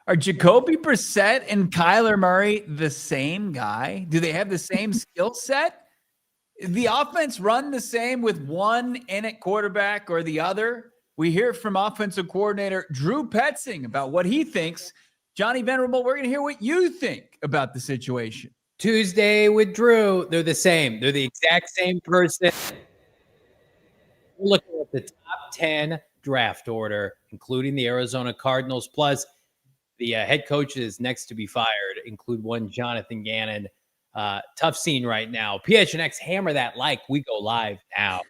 Are Jacoby Brissett and Kyler Murray the same guy? Do they have the same skill set? The offense run the same with one in at quarterback or the other? We hear from offensive coordinator Drew Petzing about what he thinks. Johnny Venerable, we're going to hear what you think about the situation. Tuesday with Drew, they're the same. They're the exact same person. We're looking at the top 10 draft order, including the Arizona Cardinals, plus the head coaches next to be fired, include one Jonathan Gannon. Tough scene right now. PHNX, hammer that like. We go live now.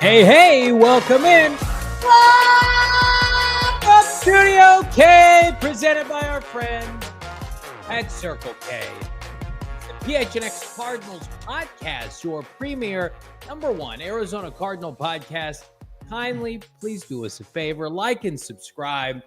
Hey, welcome in. From Studio K, presented by our friends at Circle K. The PHNX Cardinals podcast, your premier #1 Arizona Cardinal podcast. Kindly, please do us a favor, like and subscribe.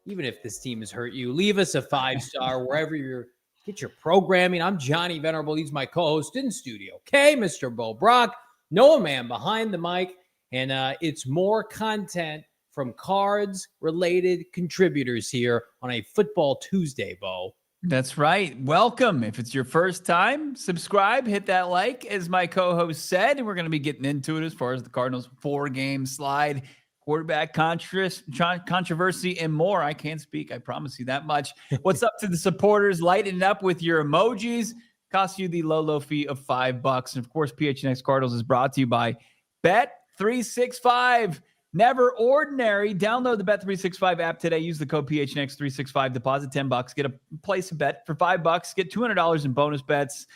Even if this team has hurt you, leave us a 5-star wherever you get your programming. I'm Johnny Venerable. He's my co-host in Studio K, Mr. Bo Brack. Noah Man behind the mic. And it's more content from Cards-related contributors here on a Football Tuesday, Bo. That's right. Welcome. If it's your first time, subscribe, hit that like, as my co-host said, and we're going to be getting into it as far as the Cardinals' 4-game slide, quarterback controversy, and more. I can't speak. I promise you that much. What's up to the supporters? Lighten it up with your emojis. Costs you the low fee of $5. And, of course, PHNX Cardinals is brought to you by Bet365. Never ordinary. Download the Bet365 app today. Use the code PHNX365. Deposit $10. Get a place a bet for $5. Get $200 in bonus bets.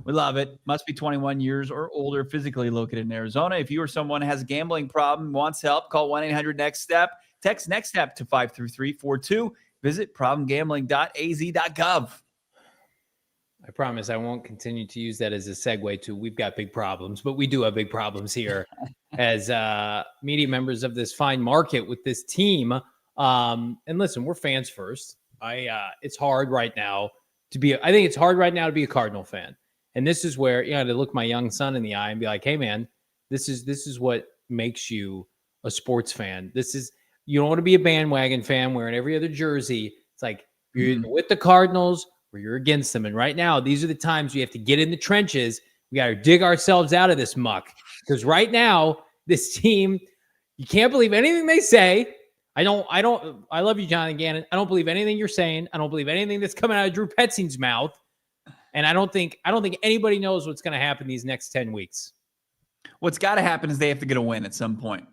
We love it. Must be 21 years or older, physically located in Arizona. If you or someone has a gambling problem, wants help, call 1-800-NEXT-STEP. Text NEXT STEP to 53342. Visit problemgambling.az.gov. I promise I won't continue to use that as a segue to we've got big problems, but we do have big problems here as media members of this fine market with this team. And listen, we're fans first. It's hard right now to be a Cardinal fan. And this is where, to look my young son in the eye and be like, hey man, this is what makes you a sports fan. You don't want to be a bandwagon fan wearing every other jersey. It's like you're either with the Cardinals or you're against them. And right now, these are the times we have to get in the trenches. We got to dig ourselves out of this muck. Because right now, this team, you can't believe anything they say. I love you, Jonathan Gannon. I don't believe anything you're saying. I don't believe anything that's coming out of Drew Petzing's mouth. And I don't think anybody knows what's going to happen these next 10 weeks. What's got to happen is they have to get a win at some point.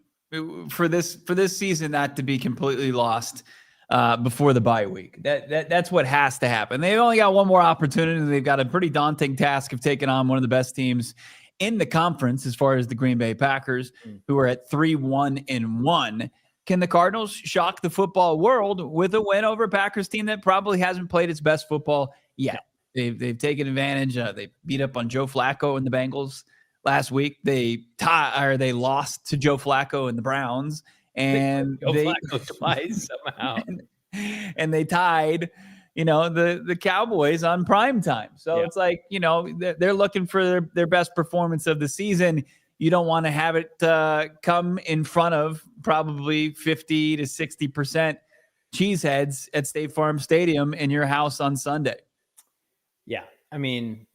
For this season not to be completely lost before the bye week. That's what has to happen. They've only got one more opportunity. They've got a pretty daunting task of taking on one of the best teams in the conference as far as the Green Bay Packers, who are at 3-1-1. Can the Cardinals shock the football world with a win over a Packers team that probably hasn't played its best football yet? They've taken advantage. They beat up on Joe Flacco and the Bengals last week. They lost to Joe Flacco and the Browns. And Flacco twice somehow. And they tied, the Cowboys on prime time. So It's like, they're looking for their best performance of the season. You don't want to have it come in front of probably 50 to 60% cheeseheads at State Farm Stadium in your house on Sunday. Yeah. I mean,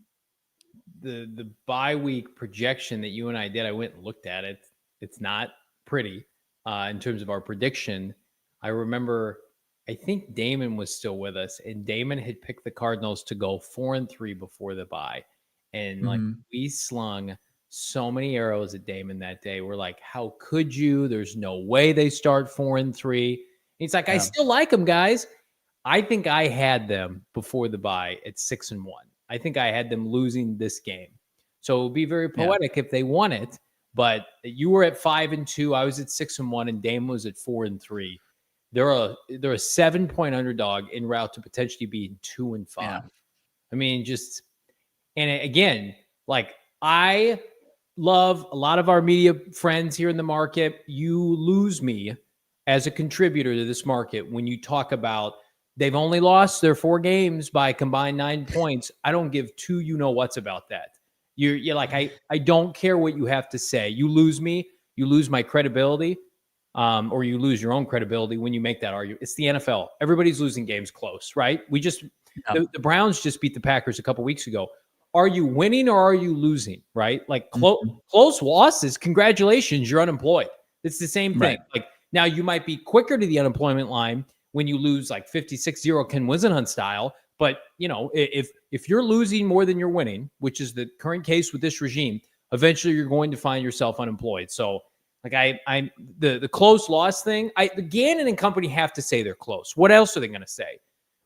the bye week projection that you and I did, I went and looked at it. It's not pretty. In terms of our prediction, I remember, I think Damon was still with us, and Damon had picked the Cardinals to go 4-3 before the bye. And we slung so many arrows at Damon that day. We're like, how could you? There's no way they start 4-3. He's like, I still like them, guys. I think I had them before the bye at 6-1. I think I had them losing this game. So it would be very poetic if they won it. But you were at 5-2. I was at 6-1, and Dame was at 4-3. They're a 7-point underdog en route to potentially being 2-5. Yeah. I mean, and again, like, I love a lot of our media friends here in the market. You lose me as a contributor to this market when you talk about they've only lost their 4 games by combined 9 points. I don't give two what's about that. You're like, I don't care what you have to say. You lose me, you lose my credibility, or you lose your own credibility when you make that argument. It's the NFL. Everybody's losing games close, right? The Browns just beat the Packers a couple weeks ago. Are you winning or are you losing, right? Like close losses, congratulations, you're unemployed. It's the same thing. Right. Like, now you might be quicker to the unemployment line when you lose like 56-0 Ken Wisenhunt style. But, if you're losing more than you're winning, which is the current case with this regime, eventually you're going to find yourself unemployed. So, like, the close loss thing, the Gannon and company have to say they're close. What else are they going to say?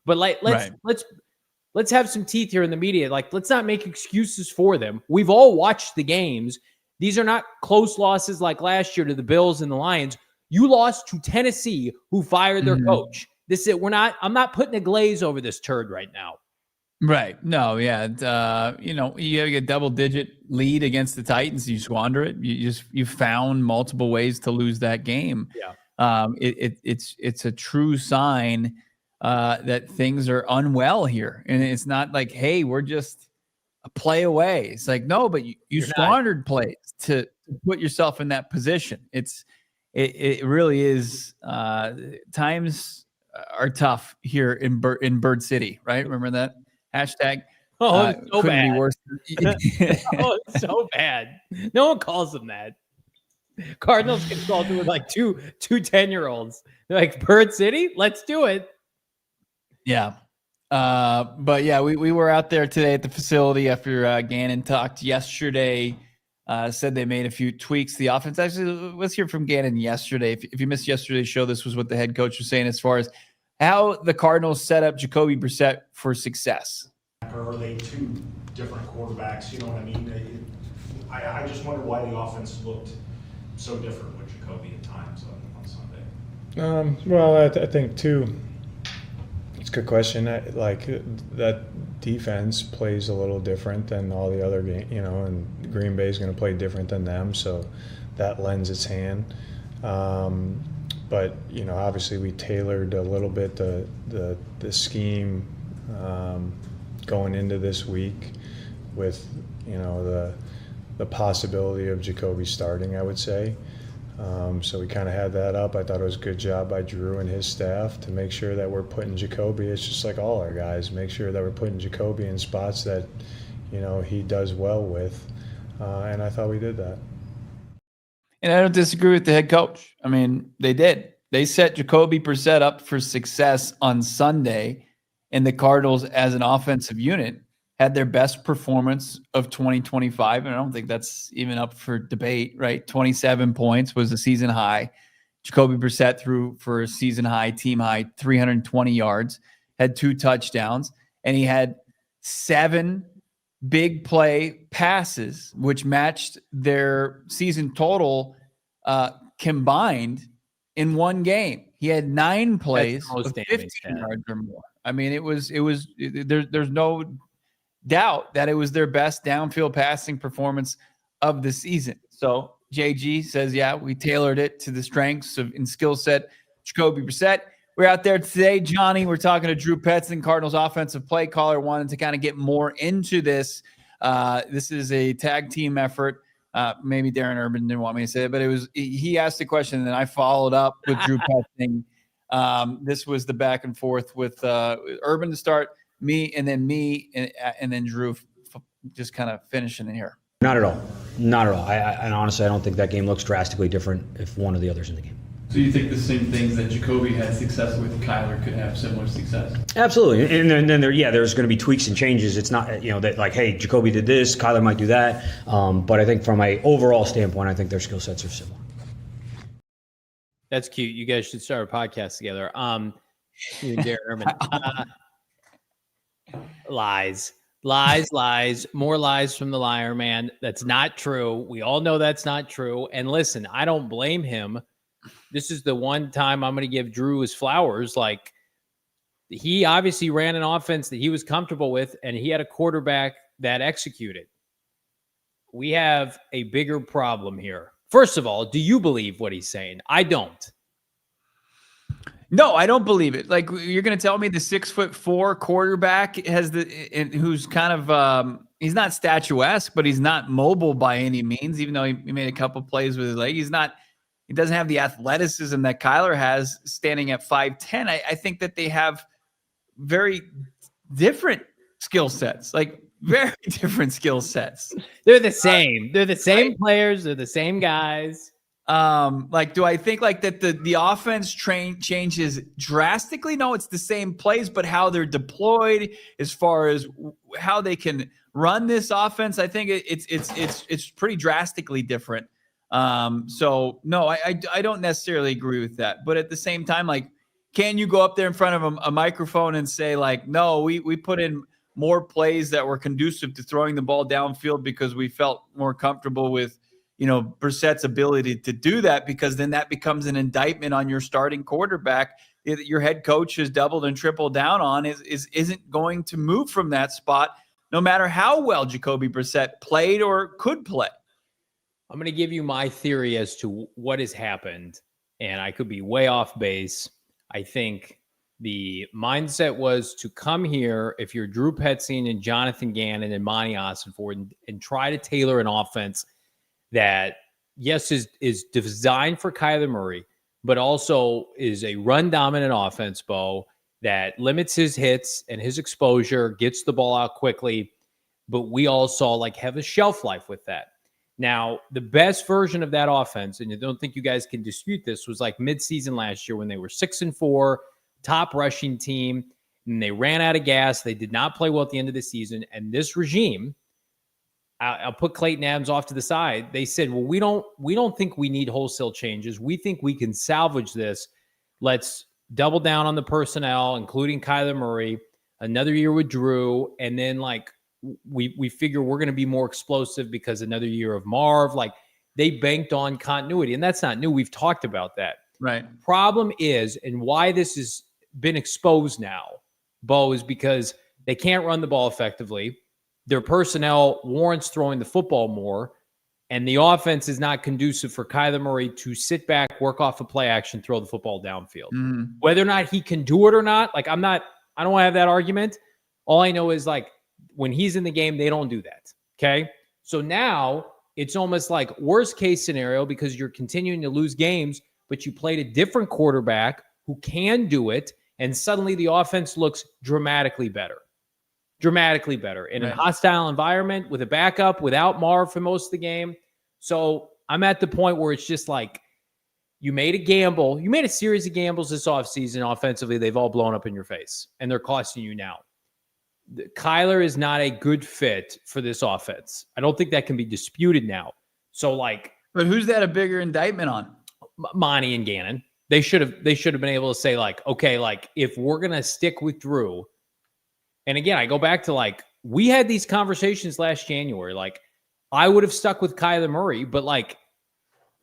But let's have some teeth here in the media. Like, let's not make excuses for them. We've all watched the games. These are not close losses like last year to the Bills and the Lions. You lost to Tennessee, who fired their coach. I'm not putting a glaze over this turd right now. Right. No, yeah. You have a double-digit lead against the Titans. You squander it. You found multiple ways to lose that game. Yeah. It's a true sign that things are unwell here. And it's not like, hey, we're just a play away. It's like, no, but you squandered plays to put yourself in that position. It really is. Times are tough here in Bird City, right? Remember that hashtag? Oh, it's so couldn't bad. be worse. Oh, it's so bad. No one calls them that. Cardinals get called to with like two 10-year-olds. They're like, Bird City, let's do it. Yeah. But yeah, we were out there today at the facility after Gannon talked yesterday. Said they made a few tweaks to the offense. Actually, let's hear from Gannon yesterday. If you missed yesterday's show, this was what the head coach was saying as far as how the Cardinals set up Jacoby Brissett for success. Or are they 2 different quarterbacks? You know what I mean? I just wonder why the offense looked so different with Jacoby at times on Sunday. Well, I think too. It's a good question. Like, that defense plays a little different than all the other games, and Green Bay is going to play different than them, so that lends its hand. But obviously we tailored a little bit the scheme going into this week with the possibility of Jacoby starting, I would say. So we kind of had that up. I thought it was a good job by Drew and his staff to make sure that we're putting Jacoby. It's just like all our guys, make sure that we're putting Jacoby in spots that he does well with, and I thought we did that. And I don't disagree with the head coach. I mean, they did. They set Jacoby Brissett up for success on Sunday, and the Cardinals, as an offensive unit, had their best performance of 2025. And I don't think that's even up for debate, right? 27 points was a season high. Jacoby Brissett threw for a season high, team high, 320 yards, had 2 touchdowns, and he had 7 big play passes, which matched their season total combined in one game. He had 9 plays of 15 yards or more. I mean, there's no doubt that it was their best downfield passing performance of the season. So JG says, yeah, we tailored it to the strengths and skill set Jacoby Brissett. We're out there today, Johnny. We're talking to Drew Petzing, Cardinals offensive play caller, wanted to kind of get more into this. This is a tag team effort. Maybe Darren Urban didn't want me to say it, but he asked the question and then I followed up with Drew Petzing. This was the back and forth with Urban to start, me, and then Drew just kind of finishing in here. Not at all. Not at all. And honestly, I don't think that game looks drastically different if one of the others in the game. So you think the same things that Jacoby had success with, Kyler could have similar success? Absolutely. And then there's going to be tweaks and changes. It's not, that like, hey, Jacoby did this, Kyler might do that. But I think from an overall standpoint, I think their skill sets are similar. That's cute. You guys should start a podcast together. You and Darren Urban. Lies. Lies, more lies from the liar, man. That's not true. We all know that's not true. And listen, I don't blame him. This is the one time I'm going to give Drew his flowers. Like, he obviously ran an offense that he was comfortable with, and he had a quarterback that executed. We have a bigger problem here. First of all, do you believe what he's saying? I don't. No, I don't believe it. Like, you're going to tell me the 6'4" quarterback has who's kind of he's not statuesque, but he's not mobile by any means. Even though he made a couple plays with his leg, he doesn't have the athleticism that Kyler has standing at 5'10". I think that they have very different skill sets, like very different skill sets. They're the same. They're the same players. They're the same guys. Like, do I think like that the offense changes drastically? No, it's the same plays, but how they're deployed as far as how they can run this offense, I think it's pretty drastically different. So no, I don't necessarily agree with that, but at the same time, like, can you go up there in front of a microphone and say like, no, we put in more plays that were conducive to throwing the ball downfield because we felt more comfortable with, Brissett's ability to do that, because then that becomes an indictment on your starting quarterback that your head coach has doubled and tripled down on isn't going to move from that spot, no matter how well Jacoby Brissett played or could play. I'm going to give you my theory as to what has happened, and I could be way off base. I think the mindset was to come here, if you're Drew Petzing and Jonathan Gannon and Monty Ossenford, and try to tailor an offense that, yes, is designed for Kyler Murray, but also is a run-dominant offense, Bo, that limits his hits and his exposure, gets the ball out quickly, but we also have a shelf life with that. Now, the best version of that offense, and I don't think you guys can dispute this, was like midseason last year when they were 6-4, top rushing team, and they ran out of gas. They did not play well at the end of the season. And this regime, I'll put Clayton Adams off to the side. They said, well, we don't think we need wholesale changes. We think we can salvage this. Let's double down on the personnel, including Kyler Murray, another year with Drew, and then we figure we're going to be more explosive because another year of Marv. They banked on continuity, and that's not new. We've talked about that. Right. Problem is, and why this has been exposed now, Bo, is because they can't run the ball effectively. Their personnel warrants throwing the football more, and the offense is not conducive for Kyler Murray to sit back, work off a play action, throw the football downfield. Mm-hmm. Whether or not he can do it or not, I don't want to have that argument. All I know is when he's in the game, they don't do that. Okay. So now it's almost like worst case scenario, because you're continuing to lose games, but you played a different quarterback who can do it. And suddenly the offense looks dramatically better in a hostile environment with a backup without Marv for most of the game. So I'm at the point where it's just you made a gamble. You made a series of gambles this offseason offensively. They've all blown up in your face, and they're costing you now. Kyler is not a good fit for this offense. I don't think that can be disputed now. So but who's that a bigger indictment on? Monty and Gannon. They should have been able to say okay, if we're going to stick with Drew. And again, I go back to we had these conversations last January. I would have stuck with Kyler Murray, but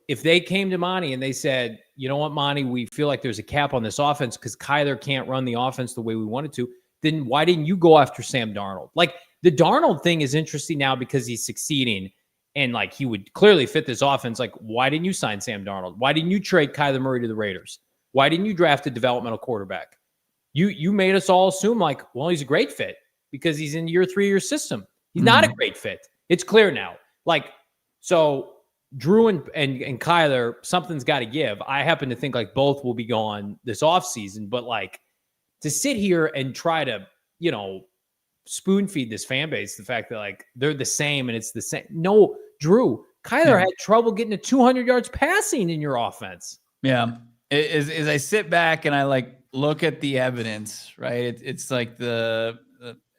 if they came to Monty and they said, you know what, Monty, we feel like there's a cap on this offense because Kyler can't run the offense the way we wanted to, then why didn't you go after Sam Darnold? The Darnold thing is interesting now because he's succeeding and he would clearly fit this offense. Why didn't you sign Sam Darnold? Why didn't you trade Kyler Murray to the Raiders? Why didn't you draft a developmental quarterback? You made us all assume well, he's a great fit because he's in your 3-year system. He's not a great fit. It's clear now. So Drew and Kyler, something's got to give. I happen to think both will be gone this offseason, but to sit here and try to, spoon feed this fan base, the fact that they're the same and it's the same. No, Drew, Kyler had trouble getting to 200 yards passing in your offense. Yeah. As I sit back and I look at the evidence, right? It's the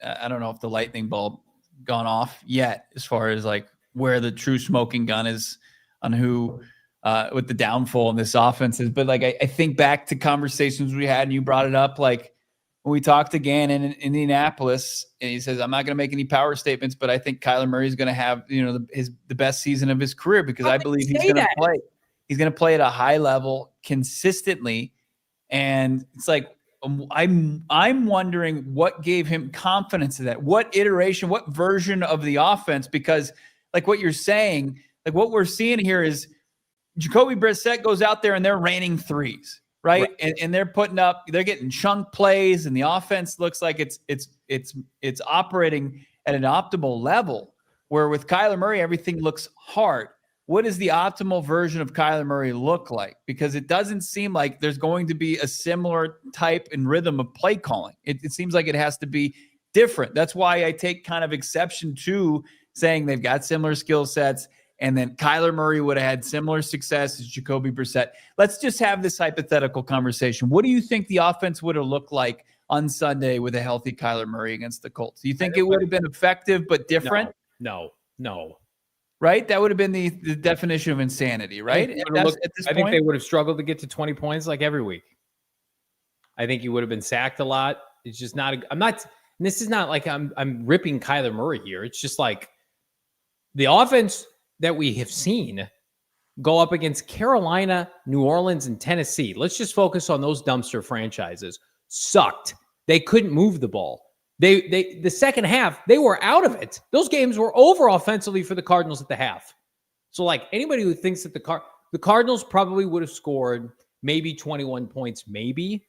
I don't know if the lightning bulb gone off yet as far as where the true smoking gun is on who with the downfall in this offense is. But I think back to conversations we had and you brought it up, when we talked to Gannon in Indianapolis, and he says, I'm not going to make any power statements, but I think Kyler Murray is going to have, the best season of his career because I believe he's going to play. He's going to play at a high level consistently. And it's like, I'm wondering what gave him confidence in that, what iteration, what version of the offense, because like what you're saying, like what we're seeing here is Jacoby Brissett goes out there and they're raining threes. Right. And they're getting chunk plays, and the offense looks like it's operating at an optimal level, where with Kyler Murray, everything looks hard. What does the optimal version of Kyler Murray look like? Because it doesn't seem like there's going to be a similar type and rhythm of play calling. It seems like it has to be different. That's why I take kind of exception to saying they've got similar skill sets. And then Kyler Murray would have had similar success as Jacoby Brissett. Let's just have this hypothetical conversation. What do you think the offense would have looked like on Sunday with a healthy Kyler Murray against the Colts? Do you think it would have been effective but different? No. Right? That would have been the definition of insanity, right? I think they would have struggled to get to 20 points like every week. I think he would have been sacked a lot. It's just not this is not like I'm ripping Kyler Murray here. It's just like the offense that we have seen go up against Carolina, New Orleans, and Tennessee. Let's just focus on those dumpster franchises. Sucked. They couldn't move the ball. The second half, they were out of it. Those games were over offensively for the Cardinals at the half. So like anybody who thinks that the Cardinals probably would have scored maybe 21 points, maybe.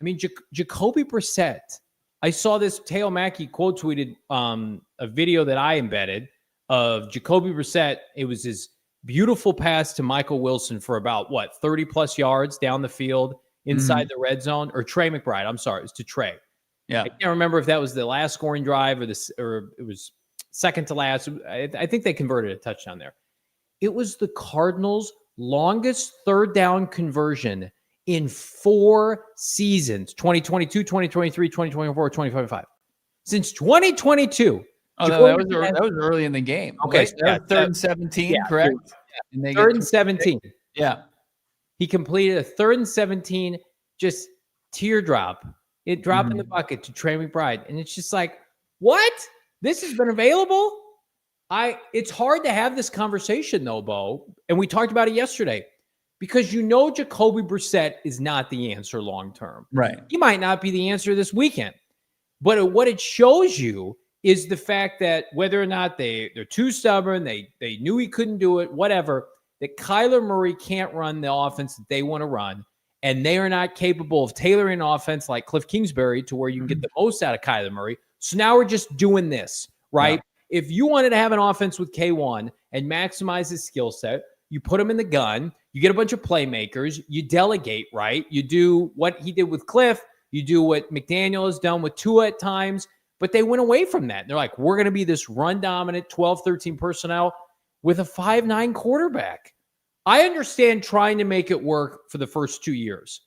I mean, Jacoby Brissett. I saw this. Teo Mackey quote tweeted a video that I embedded of Jacoby Brissett. It was his beautiful pass to Michael Wilson for about 30 plus yards down the field inside the red zone, or Trey McBride. I'm sorry. It was to Trey. Yeah. I can't remember if that was the last scoring drive or it was second to last. I think they converted a touchdown there. It was the Cardinals' longest third down conversion in 4 seasons, 2022, 2023, 2024, 2025. Since 2022. Oh, that was early in the game. Okay, right? That was third and 17, correct? And third and 17. Yeah. He completed a 3rd and 17, just teardrop. It dropped in the bucket to Trey McBride. And it's just like, what? This has been available? It's hard to have this conversation though, Bo. And we talked about it yesterday. Because Jacoby Brissett is not the answer long term. Right. He might not be the answer this weekend. But what it shows you is the fact that whether or not they're too stubborn, they knew he couldn't do it, whatever, that Kyler Murray can't run the offense that they want to run, and they are not capable of tailoring an offense like Cliff Kingsbury to where you can get the most out of Kyler Murray. So now we're just doing this, right? Yeah. If you wanted to have an offense with K1 and maximize his skill set, you put him in the gun, you get a bunch of playmakers, you delegate, right? You do what he did with Cliff, you do what McDaniel has done with Tua at times, but they went away from that. They're like, we're going to be this run-dominant 12-13 personnel with a 5'9" quarterback. I understand trying to make it work for the first 2 years.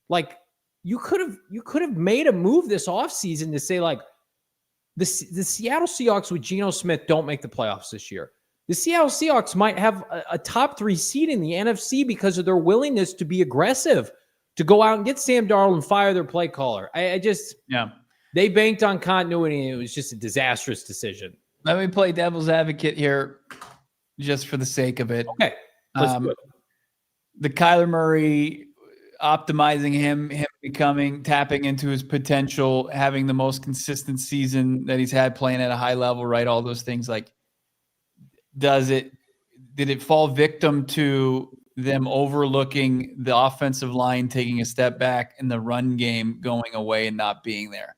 Like, you could have made a move this offseason to say, like, the Seattle Seahawks with Geno Smith don't make the playoffs this year. The Seattle Seahawks might have a top 3 seed in the NFC because of their willingness to be aggressive, to go out and get Sam Darnold and fire their play caller. They banked on continuity, and it was just a disastrous decision. Let me play devil's advocate here just for the sake of it. Okay. Let's do it. The Kyler Murray, optimizing him tapping into his potential, having the most consistent season that he's had playing at a high level, right? All those things. Like, did it fall victim to them overlooking the offensive line, taking a step back, and the run game going away and not being there?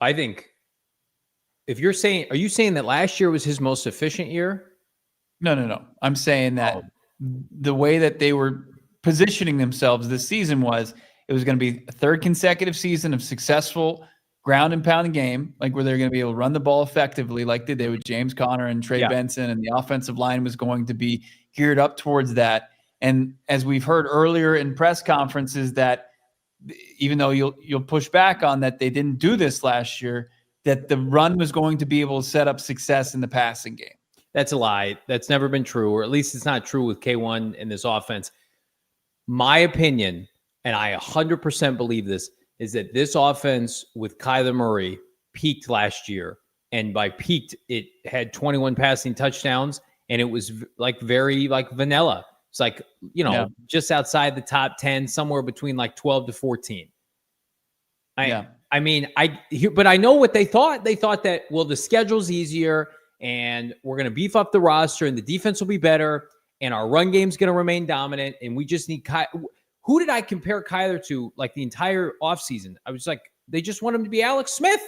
I think are you saying that last year was his most efficient year? No. I'm saying that the way that they were positioning themselves this season it was going to be a 3rd consecutive season of successful ground and pound game, like where they're going to be able to run the ball effectively like they did with James Conner and Trey Benson, and the offensive line was going to be geared up towards that. And as we've heard earlier in press conferences, that even though you'll push back on that, they didn't do this last year, that the run was going to be able to set up success in the passing game. That's a lie. That's never been true, or at least it's not true with K1 in this offense. My opinion, and I 100% believe this, is that this offense with Kyler Murray peaked last year. And by peaked, it had 21 passing touchdowns, and it was like very like vanilla. It's like, just outside the top 10, somewhere between like 12 to 14. I mean, but I know what they thought. They thought that, well, the schedule's easier and we're going to beef up the roster and the defense will be better and our run game's going to remain dominant. And we just need who did I compare Kyler to like the entire offseason? I was like, they just want him to be Alex Smith.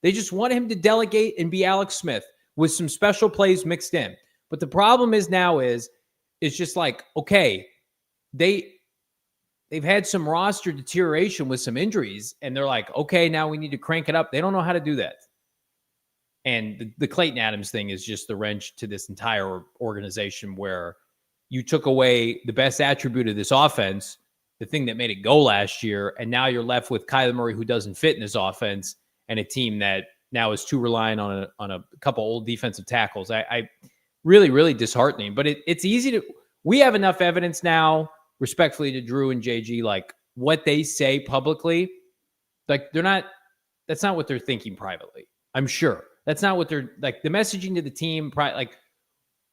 They just want him to delegate and be Alex Smith with some special plays mixed in. But the problem is now it's just like, okay, they've had some roster deterioration with some injuries, and they're like, okay, now we need to crank it up. They don't know how to do that. And the Clayton Adams thing is just the wrench to this entire organization where you took away the best attribute of this offense, the thing that made it go last year, and now you're left with Kyler Murray who doesn't fit in this offense and a team that now is too reliant on a couple old defensive tackles. I really, really disheartening. But it's easy to – we have enough evidence now, respectfully to Drew and JG, like what they say publicly, like that's not what they're thinking privately. I'm sure that's not what they're like. The messaging to the team, like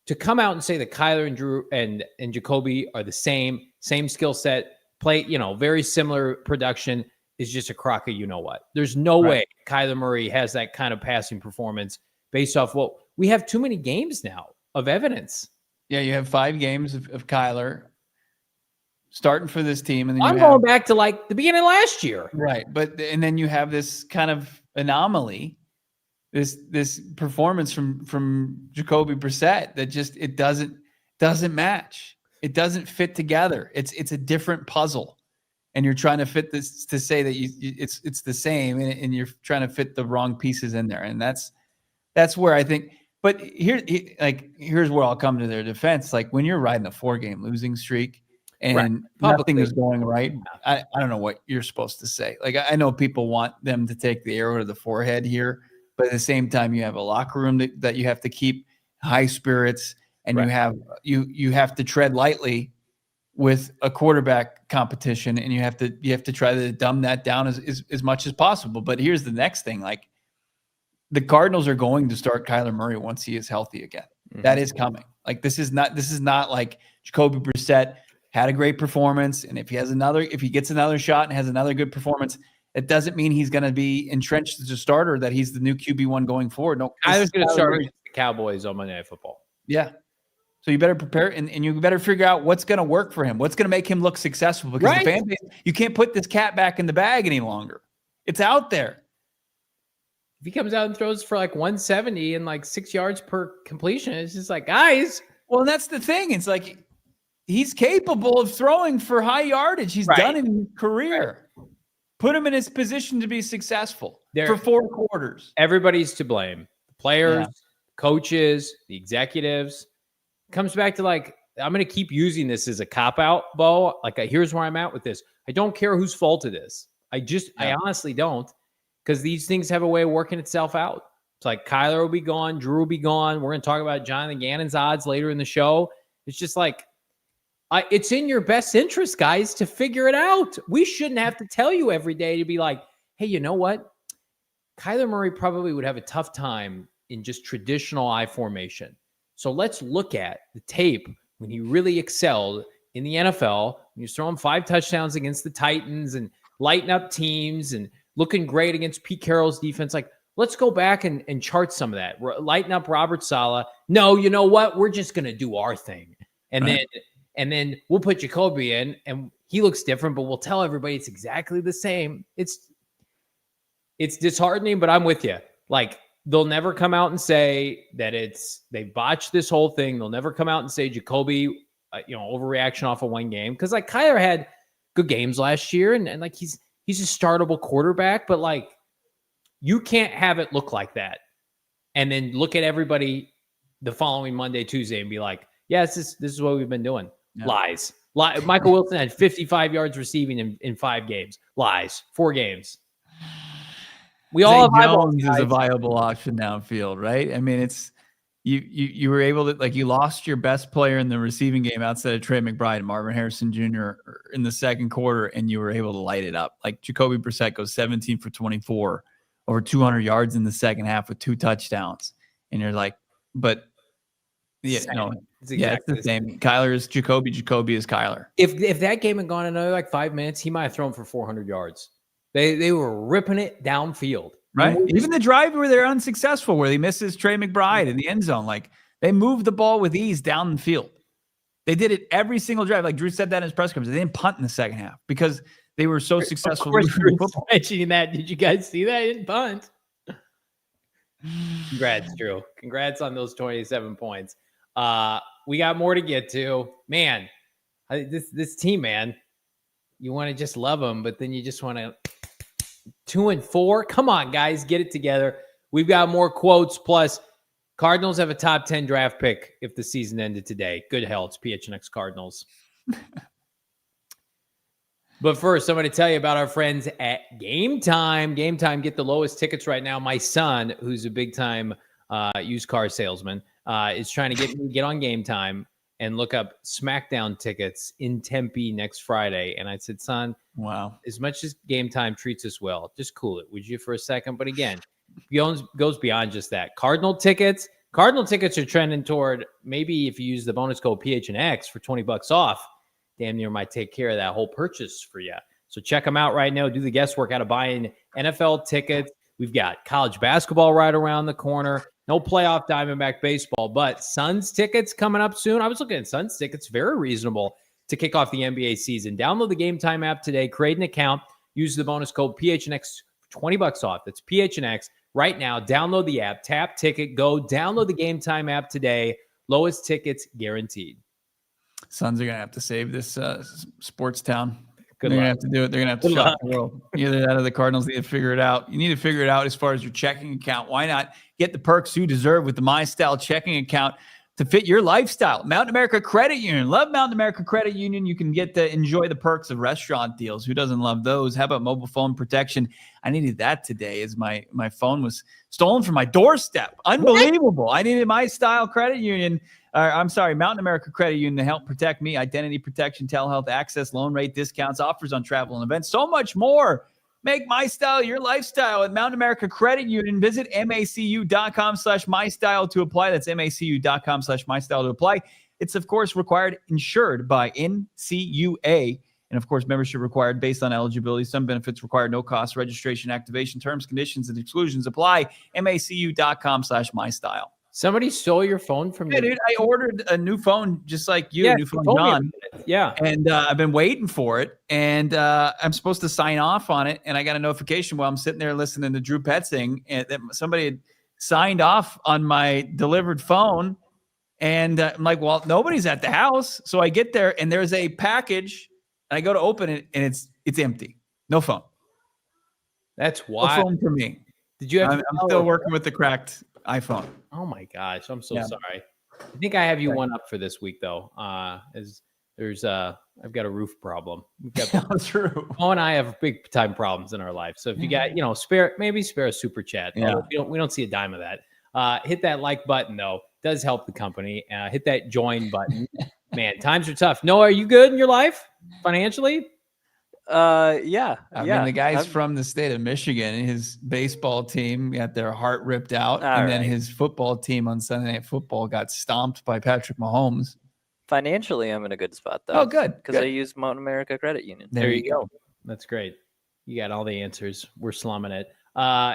to come out and say that Kyler and Drew and Jacoby are the same skill set, play, very similar production is just a crock of what. There's no way Kyler Murray has that kind of passing performance based off what we have. Too many games now of evidence. Yeah, you have 5 games of Kyler starting for this team, and then I'm going back to like the beginning of last year, right? And then you have this kind of anomaly, this performance from Jacoby Brissett that just it doesn't match. It doesn't fit together. It's a different puzzle, and you're trying to fit this to say that it's the same, and you're trying to fit the wrong pieces in there, and that's where I think. But here's where I'll come to their defense. Like when you're riding a 4-game losing streak and nothing is going right, I don't know what you're supposed to say. Like I know people want them to take the arrow to the forehead here, but at the same time, you have a locker room that you have to keep high spirits, and you have to tread lightly with a quarterback competition, and you have to try to dumb that down as much as possible. But here's the next thing: like the Cardinals are going to start Kyler Murray once he is healthy again. Mm-hmm. That is coming. Like this is not like Jacoby Brissett had a great performance, and if he gets another shot and has another good performance, it doesn't mean he's going to be entrenched as a starter, that he's the new QB1 going forward. No, I was going to start against the Cowboys on Monday Night Football. Yeah. So you better prepare, and you better figure out what's going to work for him, what's going to make him look successful, because the fan base, you can't put this cat back in the bag any longer. It's out there. If he comes out and throws for like 170 and like 6 yards per completion, it's just like, guys. Well, and that's the thing. It's like he's capable of throwing for high yardage. He's done it in his career. Right. Put him in his position to be successful for 4 quarters. Everybody's to blame. The players, coaches, the executives. It comes back to like, I'm going to keep using this as a cop-out, Bo. Like, here's where I'm at with this. I don't care whose fault it is. I honestly don't. Because these things have a way of working itself out. It's like Kyler will be gone, Drew will be gone. We're going to talk about Jonathan Gannon's odds later in the show. It's just like, it's in your best interest, guys, to figure it out. We shouldn't have to tell you every day to be like, hey, you know what? Kyler Murray probably would have a tough time in just traditional I formation. So let's look at the tape when he really excelled in the NFL. When he was throwing 5 touchdowns against the Titans and lighting up teams and looking great against Pete Carroll's defense. Like, let's go back and chart some of that. Lighten up Robert Saleh. No, you know what? We're just going to do our thing. And then we'll put Jacoby in, and he looks different, but we'll tell everybody it's exactly the same. It's disheartening, but I'm with you. Like, they'll never come out and say that they botched this whole thing. They'll never come out and say Jacoby, overreaction off of 1 game. Because, like, Kyler had good games last year, and like, he's a startable quarterback, but like you can't have it look like that. And then look at everybody the following Monday, Tuesday and be like, yes, this is what we've been doing. Yeah. Lies. Michael Wilson had 55 yards receiving in 5 games. Lies. 4 games. We all have Jones is a viable option downfield, right? I mean, you were able to, like, you lost your best player in the receiving game outside of Trey McBride, Marvin Harrison Jr. in the second quarter, and you were able to light it up. Like Jacoby Brissett goes 17 for 24, over 200 yards in the second half with 2 touchdowns, and you're like, but yeah, Same. no, It's yeah, it's exactly the same. Kyler is Jacoby. Jacoby is Kyler. If that game had gone another like 5 minutes, he might have thrown for 400 yards. They were ripping it downfield. Right. Even the drive where they're unsuccessful, where he misses Trey McBride in the end zone, like they moved the ball with ease down the field. They did it every single drive. Like Drew said that in his press conference. They didn't punt in the second half because they were so successful. Of course, Drew's mentioning that. Did you guys see that? He didn't punt. Congrats, Drew. Congrats on those 27 points. We got more to get to. Man, this team, man, you want to just love them, but then you just want to 2-4. Come on, guys, get it together. We've got more quotes. Plus, Cardinals have a top 10 draft pick if the season ended today. Good hell, it's PHNX Cardinals. But first, I'm going to tell you about our friends at Game Time. Game Time, get the lowest tickets right now. My son, who's a big-time used car salesman, is trying to get me to get on Game Time and look up SmackDown tickets in Tempe next Friday. And I said, son, wow, as much as Game Time treats us well, just cool it, would you, for a second? But again, goes beyond just that. Cardinal tickets are trending toward, maybe if you use the bonus code PHNX for $20 off, damn near might take care of that whole purchase for you. So check them out right now. Do the guesswork out of buying NFL tickets. We've got college basketball right around the corner. No playoff Diamondback baseball, but Suns tickets coming up soon. I was looking at Suns tickets, very reasonable to kick off the NBA season. Download the Game Time app today, create an account, use the bonus code PHNX for $20 off. That's PHNX right now. Download the app, tap ticket, go. Download the Game Time app today. Lowest tickets guaranteed. Suns are gonna have to save this sports town. Good They're luck. gonna have to do it. They're gonna have to Good shock luck. the world. Either that or the Cardinals need to figure it out. You need to figure it out as far as your checking account. Why not get the perks you deserve with the My Style checking account to fit your lifestyle? Mountain America Credit Union. Love Mountain America Credit Union. You can get to enjoy the perks of restaurant deals. Who doesn't love those? How about mobile phone protection? I needed that today as my phone was stolen from my doorstep. Unbelievable. What? I needed My Style Credit Union. Mountain America Credit Union to help protect me. Identity protection, telehealth access, loan rate discounts, offers on travel and events, so much more. Make My Style your lifestyle at Mountain America Credit Union. Visit macu.com/mystyle to apply. That's macu.com/mystyle to apply. It's, of course, insured by NCUA. And, of course, membership required based on eligibility. Some benefits require no cost. Registration, activation, terms, conditions, and exclusions apply. macu.com/mystyle. Somebody stole your phone from you. Yeah, dude, I ordered a new phone just like you, Yeah, new phone, told me John. about it. Yeah. And I've been waiting for it. And I'm supposed to sign off on it. And I got a notification while I'm sitting there listening to Drew Petzing and that somebody had signed off on my delivered phone. And I'm like, well, nobody's at the house. So I get there and there's a package. And I go to open it and it's empty. No phone. That's No wild. phone for me. Did you have I'm still working with the cracked iPhone. Oh my gosh, I'm so Yeah. sorry. I think I have you one up for this week though. As there's I've got a roof problem. We've got That's true. Mo and I have big time problems in our life. So if you got, spare a super chat. Yeah. We don't see a dime of that. Hit that like button though. It does help the company. Hit that join button. Man, times are tough. Noah, are you good in your life financially? Yeah. I mean, the guy's from the state of Michigan. His baseball team got their heart ripped out. All And then right. his football team on Sunday Night Football got stomped by Patrick Mahomes. Financially, I'm in a good spot though. Oh, good. Because I use Mountain America Credit Union. There you go. That's great. You got all the answers. We're slumming it.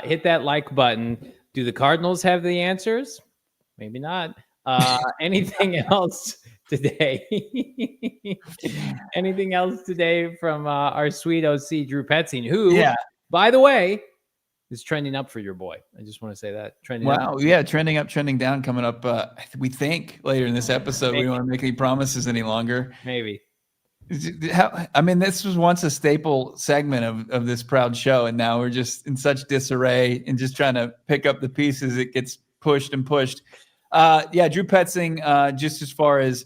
Hit that like button. Do the Cardinals have the answers? Maybe not. Anything else today? Anything else today from our sweet OC Drew Petzing, who, by the way, is trending up for your boy. I just want to say that. Trending up. Wow. Yeah. Trending up, trending down coming up. We think later in this episode, we don't want to make any promises any longer. Maybe. I mean, this was once a staple segment of this proud show. And now we're just in such disarray and just trying to pick up the pieces. It gets pushed and pushed. Drew Petzing, just as far as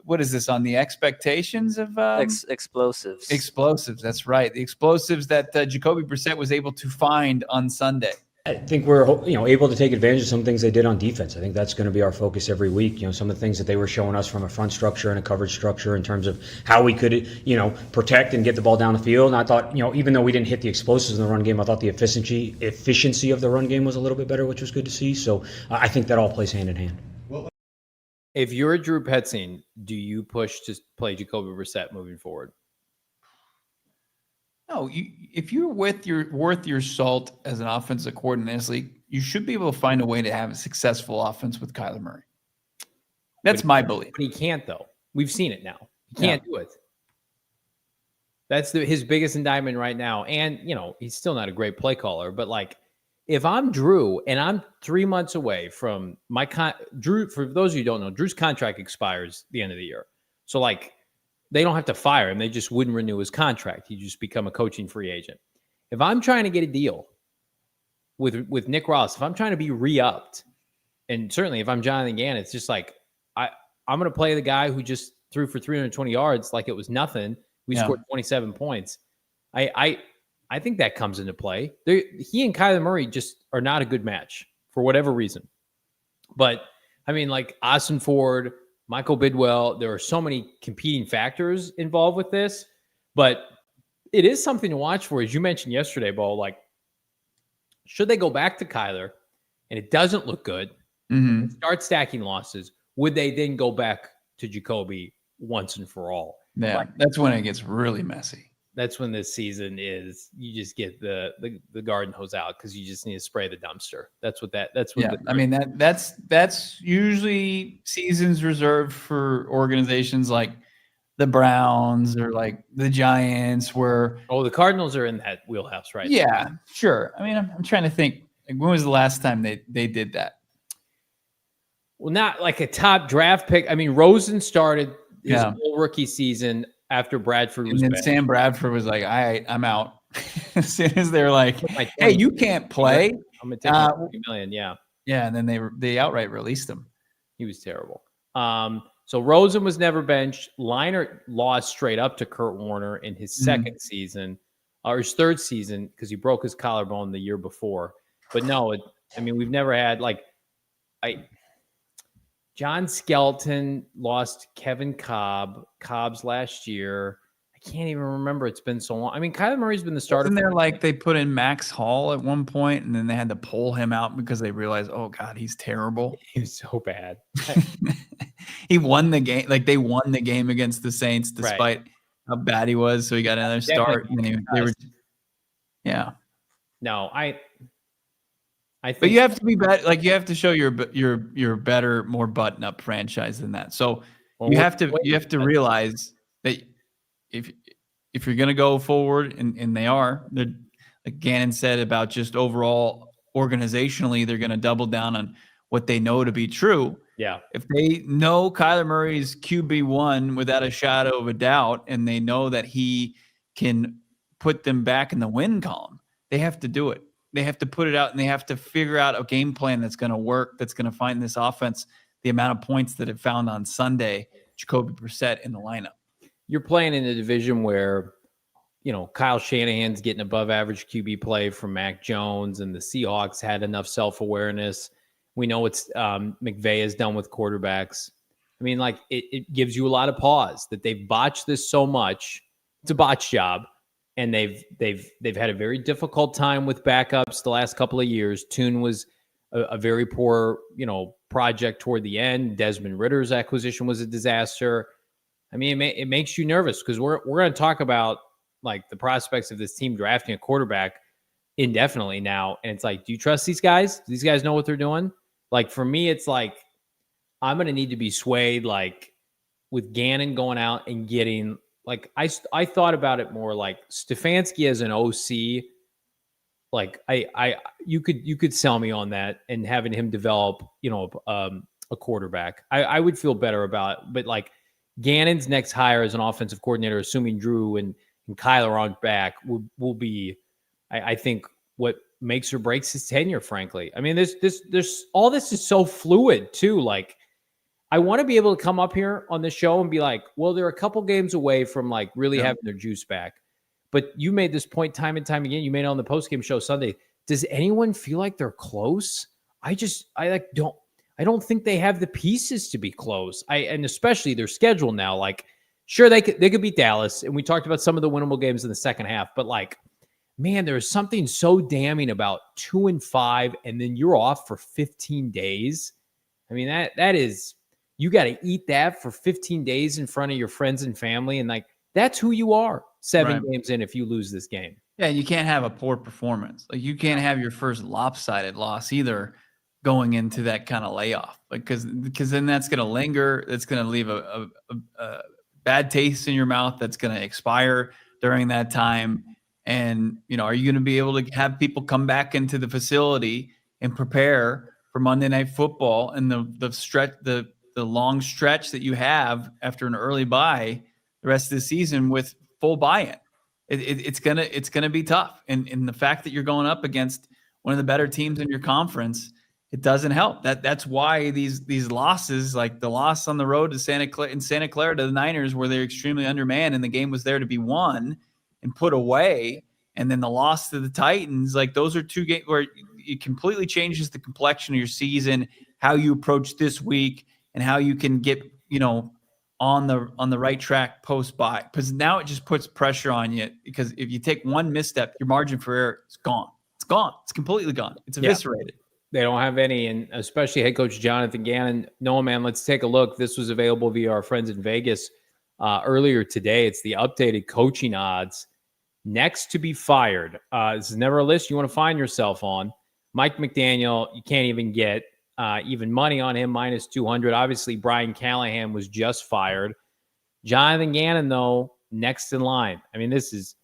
what is this on the expectations of Explosives. explosives? That's right. The explosives that Jacoby Brissett was able to find on Sunday. I think we're able to take advantage of some things they did on defense. I think that's going to be our focus every week. Some of the things that they were showing us from a front structure and a coverage structure in terms of how we could protect and get the ball down the field. And I thought even though we didn't hit the explosives in the run game, I thought the efficiency of the run game was a little bit better, which was good to see. So I think that all plays hand in hand. If you're Drew Petzing, do you push to play Jacoby Brissett moving forward? No, if you're worth your salt as an offensive coordinator in this league, you should be able to find a way to have a successful offense with Kyler Murray. That's my belief. But he can't, though. We've seen it now. He can't do it. That's his biggest indictment right now. And, he's still not a great play caller. But, if I'm Drew and I'm 3 months away from my Drew, for those of you who don't know, Drew's contract expires the end of the year. So, they don't have to fire him. They just wouldn't renew his contract. He'd just become a coaching free agent. If I'm trying to get a deal with Nick Ross, if I'm trying to be re-upped, and certainly if I'm Jonathan Gannon, it's just I'm going to play the guy who just threw for 320 yards like it was nothing. We scored 27 points. I think that comes into play. He and Kyler Murray just are not a good match for whatever reason. But, Austin Ford, Michael Bidwell, there are so many competing factors involved with this, but it is something to watch for. As you mentioned yesterday, Bo, should they go back to Kyler and it doesn't look good, start stacking losses, would they then go back to Jacoby once and for all? Yeah, that's when it gets really messy. That's when this season is. You just get the garden hose out because you just need to spray the dumpster. That's what. That's usually seasons reserved for organizations like the Browns or the Giants, where the Cardinals are in that wheelhouse, right? Yeah, sure. I'm trying to think. When was the last time they did that? Well, not like a top draft pick. Rosen started his whole rookie season after Bradford was and then Sam Bradford was like, I'm out. As soon as they're like, hey, you can't play. I'm going to take $50 million. Yeah. Yeah. And then they outright released him. He was terrible. So Rosen was never benched. Leinart lost straight up to Kurt Warner in his second season, or his third season, because he broke his collarbone the year before. But no, we've never had John Skelton lost Kevin Cobb's last year. I can't even remember. It's been so long. Kyler Murray's been the starter. Wasn't there they put in Max Hall at one point, and then they had to pull him out because they realized, oh God, he's terrible. He was so bad. He won the game. They won the game against the Saints despite how bad he was. So he got another start. And No, I think, but you have to be better. You have to show you're better, more button-up franchise than that. So you have to realize that if you're going to go forward, and they're like Gannon said about just overall organizationally, they're going to double down on what they know to be true. Yeah. If they know Kyler Murray's QB1 without a shadow of a doubt, and they know that he can put them back in the win column, they have to do it. They have to put it out, and they have to figure out a game plan that's going to work, that's going to find this offense the amount of points that it found on Sunday, Jacoby Brissett in the lineup. You're playing in a division where, Kyle Shanahan's getting above average QB play from Mac Jones, and the Seahawks had enough self-awareness. We know what McVay has done with quarterbacks. It gives you a lot of pause that they've botched this so much. It's a botch job. And they've had a very difficult time with backups the last couple of years. Tune was a very poor, project toward the end. Desmond Ritter's acquisition was a disaster. It makes you nervous because we're going to talk about the prospects of this team drafting a quarterback indefinitely now. And it's do you trust these guys? Do these guys know what they're doing? For me, it's I'm going to need to be swayed with Gannon going out and getting. I thought about it more Stefanski as an OC. You could sell me on that and having him develop, a quarterback. I would feel better about it. But Gannon's next hire as an offensive coordinator, assuming Drew and Kyler aren't back, will be, I think, what makes or breaks his tenure. Frankly, there's all this is so fluid too. I want to be able to come up here on the show and be well, they're a couple games away from really having their juice back. But you made this point time and time again. You made it on the postgame show Sunday. does anyone feel like they're close? I don't think they have the pieces to be close. And especially their schedule now. Like, sure, they could beat Dallas, and we talked about some of the winnable games in the second half, but like, man, there's something so damning about 2-5, and then you're off for 15 days. I mean, that is, you got to eat that for 15 days in front of your friends and family, and like, that's who you are 7 games in if you lose this game. Yeah, you can't have a poor performance. Like, you can't have your first lopsided loss either going into that kind of layoff, because then that's going to linger. It's going to leave a bad taste in your mouth that's going to expire during that time. And, are you going to be able to have people come back into the facility and prepare for Monday Night Football and the long stretch that you have after an early bye the rest of the season with full buy-in? It's gonna be tough. And the fact that you're going up against one of the better teams in your conference, it doesn't help. That's why these losses, like the loss on the road to Santa Clara to the Niners, where they're extremely undermanned and the game was there to be won and put away, and then the loss to the Titans, like those are two games where it completely changes the complexion of your season, how you approach this week, and how you can get on the right track post bye. Because now it just puts pressure on you, because if you take one misstep, your margin for error is gone. It's gone. It's completely gone. It's eviscerated. They don't have any, and especially head coach Jonathan Gannon. No, man, let's take a look. This was available via our friends in Vegas earlier today. It's the updated coaching odds. Next to be fired. This is never a list you want to find yourself on. Mike McDaniel, you can't even get even money on him, minus 200. Obviously, Brian Callahan was just fired. Jonathan Gannon, though, next in line. I mean, this is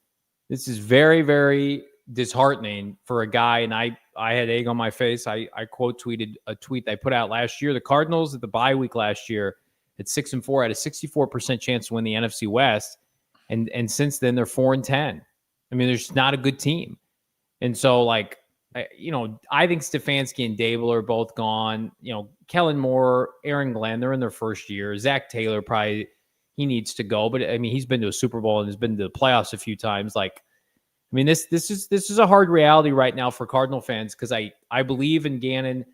very, very disheartening for a guy, and I had egg on my face. I quote tweeted a tweet I put out last year. The Cardinals at the bye week last year at 6-4 had a 64% chance to win the NFC West, and since then they're 4-10. I mean, there's not a good team, and so like, I think Stefanski and Dable are both gone. Kellen Moore, Aaron Glenn, they're in their first year. Zach Taylor probably he needs to go, but I mean, he's been to a Super Bowl and has been to the playoffs a few times. Like, I mean, this is a hard reality right now for Cardinal fans, because I believe in Gannon,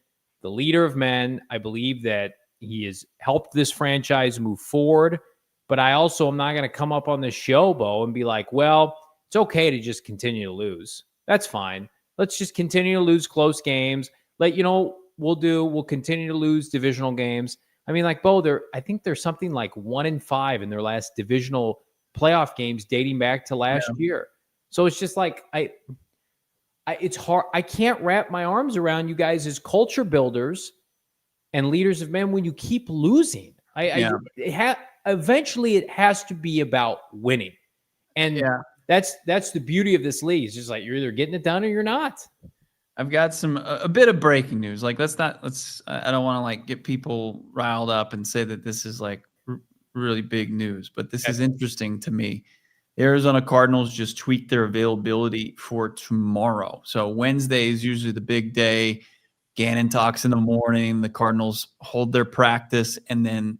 the leader of men. I believe that he has helped this franchise move forward, but I also am not going to come up on this show, Bo, and be like, well, it's okay to just continue to lose. That's fine. Let's just continue to lose close games. We'll continue to lose divisional games. I mean, like, Bo, I think there's something like 1-5 in their last divisional playoff games dating back to last year. So it's just like, it's hard. I can't wrap my arms around you guys as culture builders and leaders of men when you keep losing. Eventually it has to be about winning. And that's the beauty of this league. It's just like, you're either getting it done or you're not. I've got a bit of breaking news. Like, I don't want to like get people riled up and say that this is like really big news, but this is interesting to me. The Arizona Cardinals just tweaked their availability for tomorrow. So Wednesday is usually the big day. Gannon talks in the morning. The Cardinals hold their practice, and then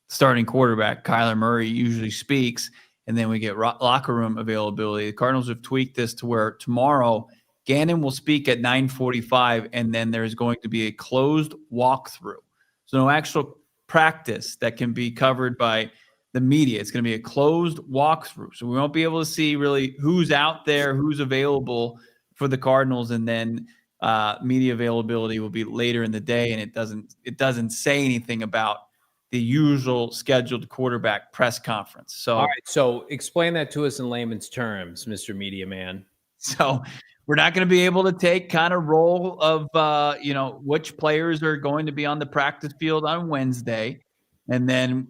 starting quarterback Kyler Murray usually speaks, and then we get locker room availability. The Cardinals have tweaked this to where tomorrow Gannon will speak at 9:45, and then there's going to be a closed walkthrough. So no actual practice that can be covered by the media. It's going to be a closed walkthrough. So we won't be able to see really who's out there, who's available for the Cardinals, and then media availability will be later in the day, and it doesn't say anything about the usual scheduled quarterback press conference. So, all right, so explain that to us in layman's terms, Mr. Media Man. So we're not going to be able to take kind of role of which players are going to be on the practice field on Wednesday, and then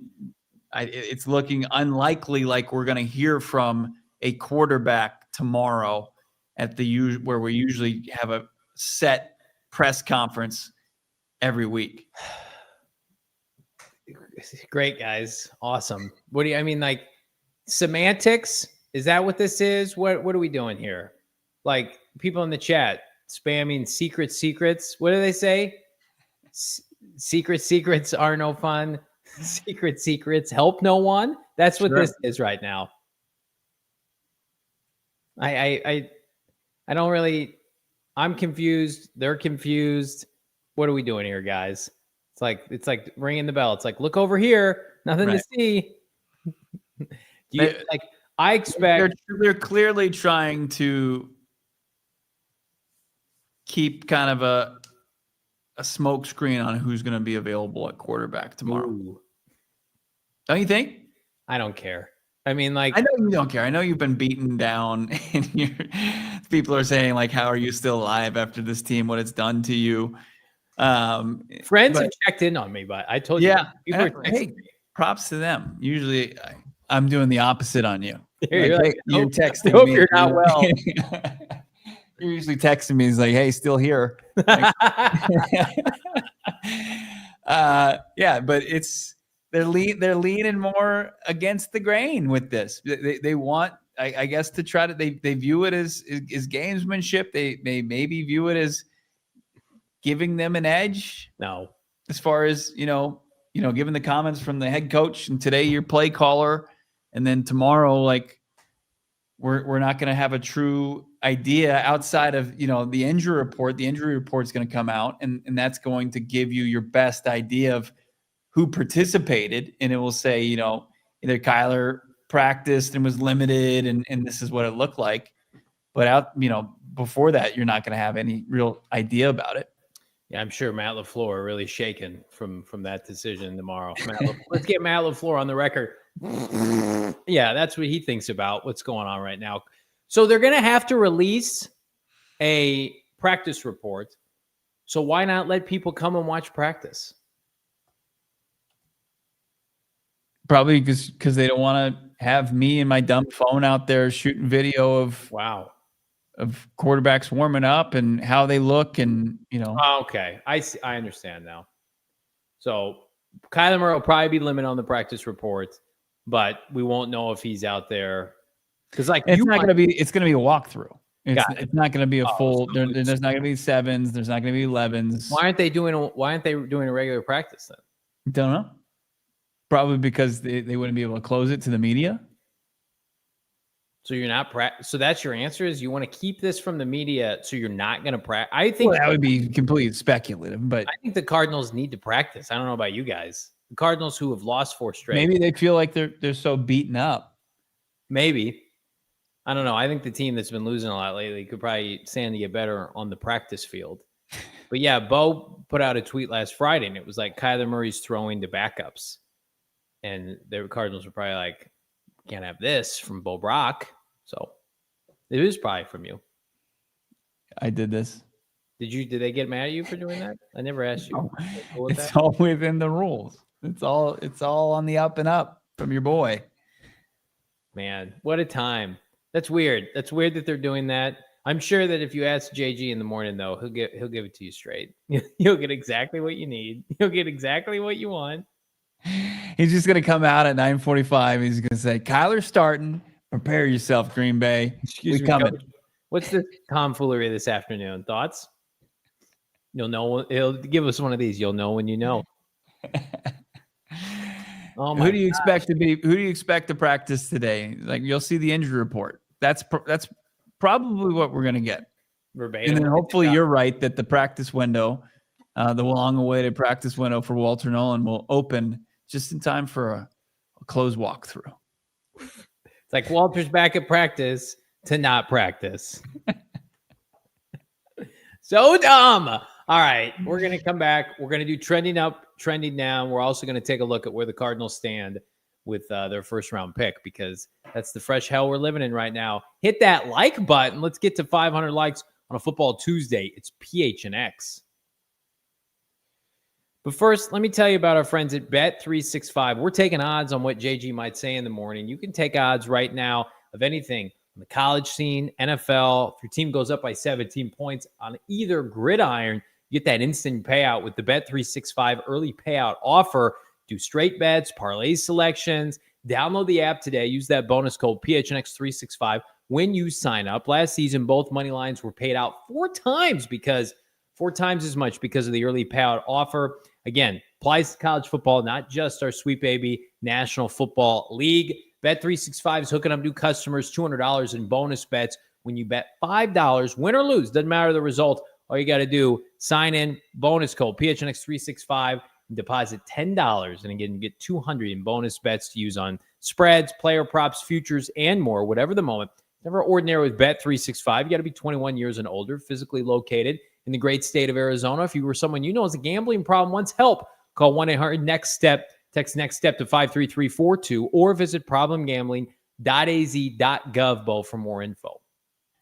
it's looking unlikely like we're going to hear from a quarterback tomorrow at where we usually have a set press conference every week. Great, guys. Awesome. What do you, I mean, like, semantics? Is that what this is? What are we doing here? Like, people in the chat spamming secrets. What do they say? Secrets are no fun. Secrets help no one. That's what this is right now. I don't really I'm confused. They're confused. What are we doing here, guys? It's like ringing the bell. It's like, look over here. Nothing Right. to see. I expect They're clearly trying to keep kind of a smoke screen on who's going to be available at quarterback tomorrow. Ooh, Don't you think? I don't care. I mean, like, I know you don't care. I know you've been beaten down, and people are saying like, "How are you still alive after this team? What it's done to you?" friends but- have checked in on me, but I told you, Yeah, people are texting hey, me. props to them. Usually, I'm doing the opposite on you. You're like, Hey, you're "Hope- texting hope me. you're not well." You're usually texting me. He's like, "Hey, still here." Like, yeah, but they're leaning more against the grain with this. They want, I guess, to try to they view it as gamesmanship. They maybe view it as giving them an edge No. as far as given the comments from the head coach and today your play caller, and then tomorrow, like we're not going to have a true idea outside of the injury report. The injury report is going to come out, and that's going to give you your best idea of who participated, and it will say either Kyler practiced and was limited, and this is what it looked like. But before that, you're not going to have any real idea about it. Yeah, I'm sure Matt LaFleur really shaken from that decision tomorrow. Let's get Matt LaFleur on the record. Yeah, that's what he thinks about what's going on right now. So they're going to have to release a practice report. So why not let people come and watch practice? Probably because they don't want to have me and my dumb phone out there shooting video of quarterbacks warming up and how they look, and Okay, I see, I understand now. So Kyler Murray will probably be limited on the practice report, but we won't know if he's out there because it's not going to be. It's going to be a walkthrough. Got It's not going to be a full. so There's not going to be 7s. There's not going to be 11s. Why aren't they doing a regular practice then? Don't know. Probably because they wouldn't be able to close it to the media. So you're not so that's your answer is you want to keep this from the media, so you're not going to practice. I think that would be completely speculative, but I think the Cardinals need to practice. I don't know about you guys. The Cardinals who have lost 4 straight. maybe they feel like they're so beaten up. Maybe. I don't know. I think the team that's been losing a lot lately could probably stand to get better on the practice field. But yeah, Bo put out a tweet last Friday, and it was like Kyler Murray's throwing to backups. And the Cardinals were probably like, can't have this from Bo Brack. So it is probably from you. I did this. Did they get mad at you for doing that? I never asked you. No. Cool with It's that? all within the rules. It's all on the up and up from your boy. Man, what a time. That's weird. That's weird that they're doing that. I'm sure that if you ask JG in the morning, though, he'll give it to you straight. You'll get exactly what you need. You'll get exactly what you want. He's just gonna come out at 9:45. He's gonna say, "Kyler's starting. Prepare yourself, Green Bay. Excuse me, coming." Coach. What's the tomfoolery this afternoon? Thoughts? You'll know. He'll give us one of these. You'll know when you know. Oh my Who do you expect to be? Who do you expect to practice today? Like you'll see the injury report. That's probably what we're gonna get. verbatim. And then hopefully you're right that the practice window, the long-awaited practice window for Walter Nolan will open just in time for a closed walkthrough. It's like Walter's back at practice to not practice. So dumb. All right, we're going to come back. We're going to do trending up, trending down. We're also going to take a look at where the Cardinals stand with their first-round pick, because that's the fresh hell we're living in right now. Hit that like button. Let's get to 500 likes on a Football Tuesday. It's PHNX. But first, let me tell you about our friends at Bet365. We're taking odds on what JG might say in the morning. You can take odds right now of anything on the college scene, NFL. If your team goes up by 17 points on either gridiron, you get that instant payout with the Bet365 early payout offer. Do straight bets, parlay selections. Download the app today. Use that bonus code PHNX365 when you sign up. Last season, both money lines were paid out 4 times as much because of the early payout offer. Again, applies to college football, not just our Sweet Baby National Football League. Bet365 is hooking up new customers $200 in bonus bets when you bet $5, win or lose, doesn't matter the result. All you got to do, sign in, bonus code PHNX365, deposit $10, and again, you get $200 in bonus bets to use on spreads, player props, futures, and more, whatever the moment. Never ordinary with Bet365. You got to be 21 years and older, physically located in the great state of Arizona. If you were someone you know has a gambling problem, wants help, call 1-800-NEXT-STEP. Text NEXT STEP to 53342 or visit problemgambling.az.gov for more info.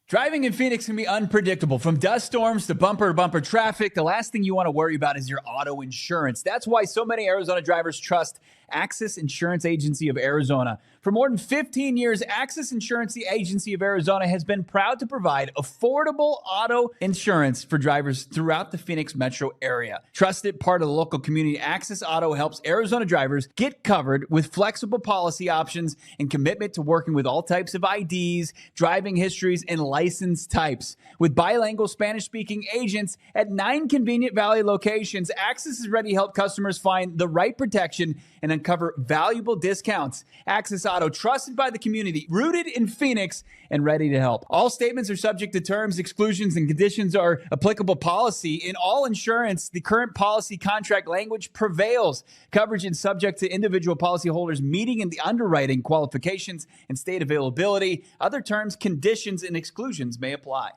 Driving in Phoenix can be unpredictable. From dust storms to bumper traffic, the last thing you want to worry about is your auto insurance. That's why so many Arizona drivers trust Access Insurance Agency of Arizona. For more than 15 years, Access Insurance Agency of Arizona has been proud to provide affordable auto insurance for drivers throughout the Phoenix metro area. Trusted part of the local community, Access Auto helps Arizona drivers get covered with flexible policy options and commitment to working with all types of IDs, driving histories, and license types. With bilingual Spanish-speaking agents at 9 convenient Valley locations, Access is ready to help customers find the right protection and uncover valuable discounts. Access Auto, trusted by the community, rooted in Phoenix, and ready to help. All statements are subject to terms, exclusions, and conditions are applicable policy. In all insurance, the current policy contract language prevails. Coverage is subject to individual policyholders meeting in the underwriting qualifications and state availability. Other terms, conditions, and exclusions may apply.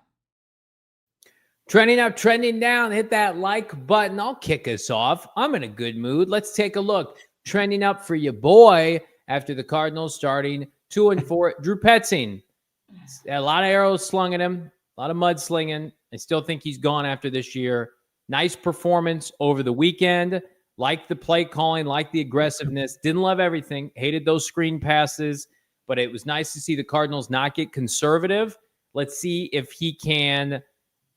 Trending up, trending down. Hit that like button. I'll kick us off. I'm in a good mood. Let's take a look. Trending up for your boy after the Cardinals starting 2-4. Drew Petzing. A lot of arrows slung at him, a lot of mud slinging. I still think he's gone after this year. Nice performance over the weekend. Liked the play calling, liked the aggressiveness. Didn't love everything. Hated those screen passes, but it was nice to see the Cardinals not get conservative. Let's see if he can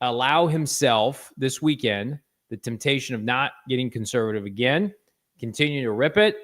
allow himself this weekend the temptation of not getting conservative again. Continue to rip it.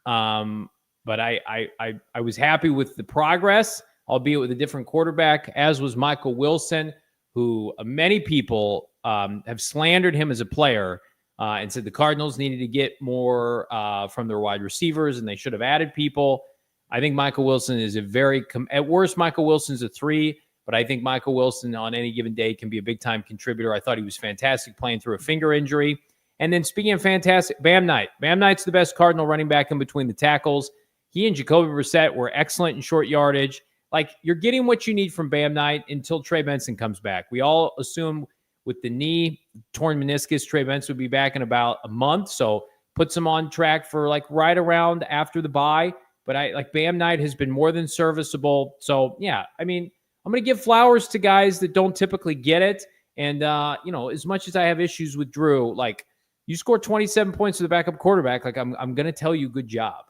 But I was happy with the progress, albeit with a different quarterback, as was Michael Wilson, who many people have slandered him as a player and said the Cardinals needed to get more from their wide receivers and they should have added people. I think Michael Wilson is at worst, Michael Wilson's a 3, but I think Michael Wilson on any given day can be a big-time contributor. I thought he was fantastic playing through a finger injury. And then speaking of fantastic, Bam Knight. Bam Knight's the best Cardinal running back in between the tackles. He and Jacoby Brissett were excellent in short yardage. Like, you're getting what you need from Bam Knight until Trey Benson comes back. We all assume with the knee, torn meniscus, Trey Benson would be back in about a month. So puts him on track for like right around after the bye. But Bam Knight has been more than serviceable. So yeah, I mean, I'm going to give flowers to guys that don't typically get it. And, as much as I have issues with Drew, you scored 27 points with the backup quarterback. I'm going to tell you, good job.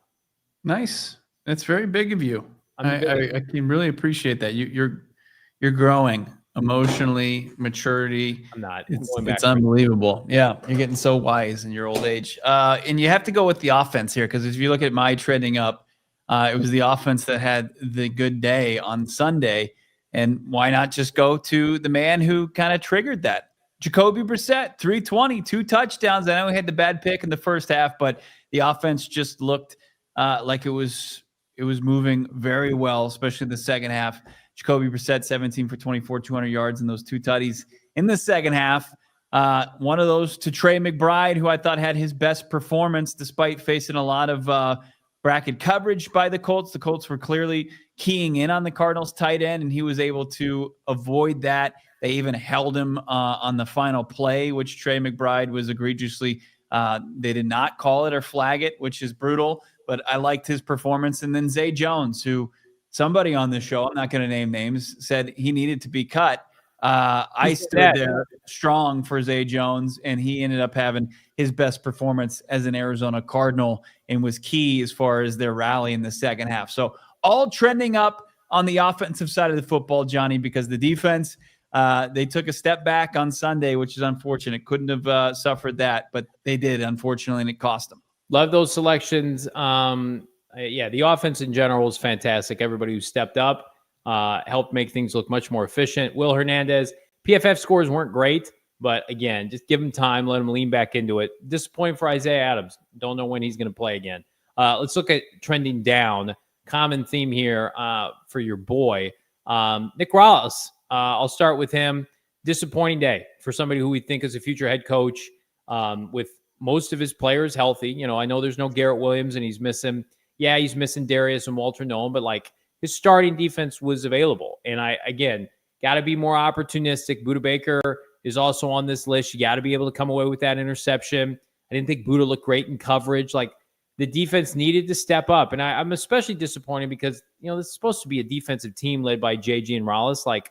Nice. That's very big of you. I can really appreciate that. You're growing emotionally, maturity. I'm not. It's unbelievable. Yeah, you're getting so wise in your old age. And you have to go with the offense here, because if you look at my trending up, it was the offense that had the good day on Sunday. And why not just go to the man who kind of triggered that? Jacoby Brissett, 320, 2 touchdowns. I know he had the bad pick in the first half, but the offense just looked like it was moving very well, especially the second half. Jacoby Brissett, 17 for 24, 200 yards, and those 2 tutties in the second half. One of those to Trey McBride, who I thought had his best performance despite facing a lot of bracket coverage by the Colts. The Colts were clearly keying in on the Cardinals tight end, and he was able to avoid that. They even held him on the final play, which Trey McBride was egregiously they did not call it or flag it, which is brutal. But I liked his performance. And then Zay Jones, who somebody on the show, I'm not going to name names, said he needed to be cut. I stood there strong for Zay Jones, and he ended up having his best performance as an Arizona Cardinal and was key as far as their rally in the second half. So all trending up on the offensive side of the football, Johnny, because the defense, they took a step back on Sunday, which is unfortunate. Couldn't have suffered that, but they did, unfortunately, and it cost them. Love those selections. The offense in general is fantastic. Everybody who stepped up helped make things look much more efficient. Will Hernandez, PFF scores weren't great, but again, just give him time, let him lean back into it. Disappointing for Isaiah Adams. Don't know when he's going to play again. Let's look at trending down. Common theme here for your boy. Nick Rallis I'll start with him. Disappointing day for somebody who we think is a future head coach, with most of his players healthy. I know there's no Garrett Williams and he's missing Darius and Walter Nolan, but like his starting defense was available. And again, got to be more opportunistic. Budda Baker is also on this list. You got to be able to come away with that interception. I didn't think Budda looked great in coverage. Like the defense needed to step up. And I'm especially disappointed because, this is supposed to be a defensive team led by JG and Rollis. Like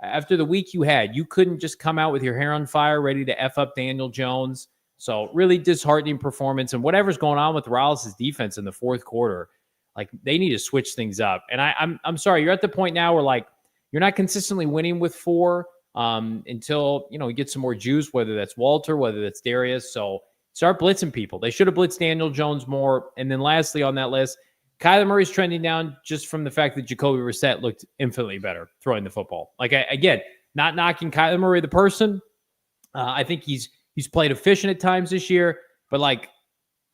after the week you had, you couldn't just come out with your hair on fire, ready to F up Daniel Jones. So really disheartening performance. And whatever's going on with Rollis' defense in the fourth quarter, like they need to switch things up. And I'm sorry, you're at the point now where like you're not consistently winning with 4 until, you get some more juice, whether that's Walter, whether that's Darius. So start blitzing people. They should have blitzed Daniel Jones more. And then lastly on that list, Kyler Murray's trending down just from the fact that Jacoby Brissett looked infinitely better throwing the football. Like, again, not knocking Kyler Murray, the person. I think he's played efficient at times this year, but like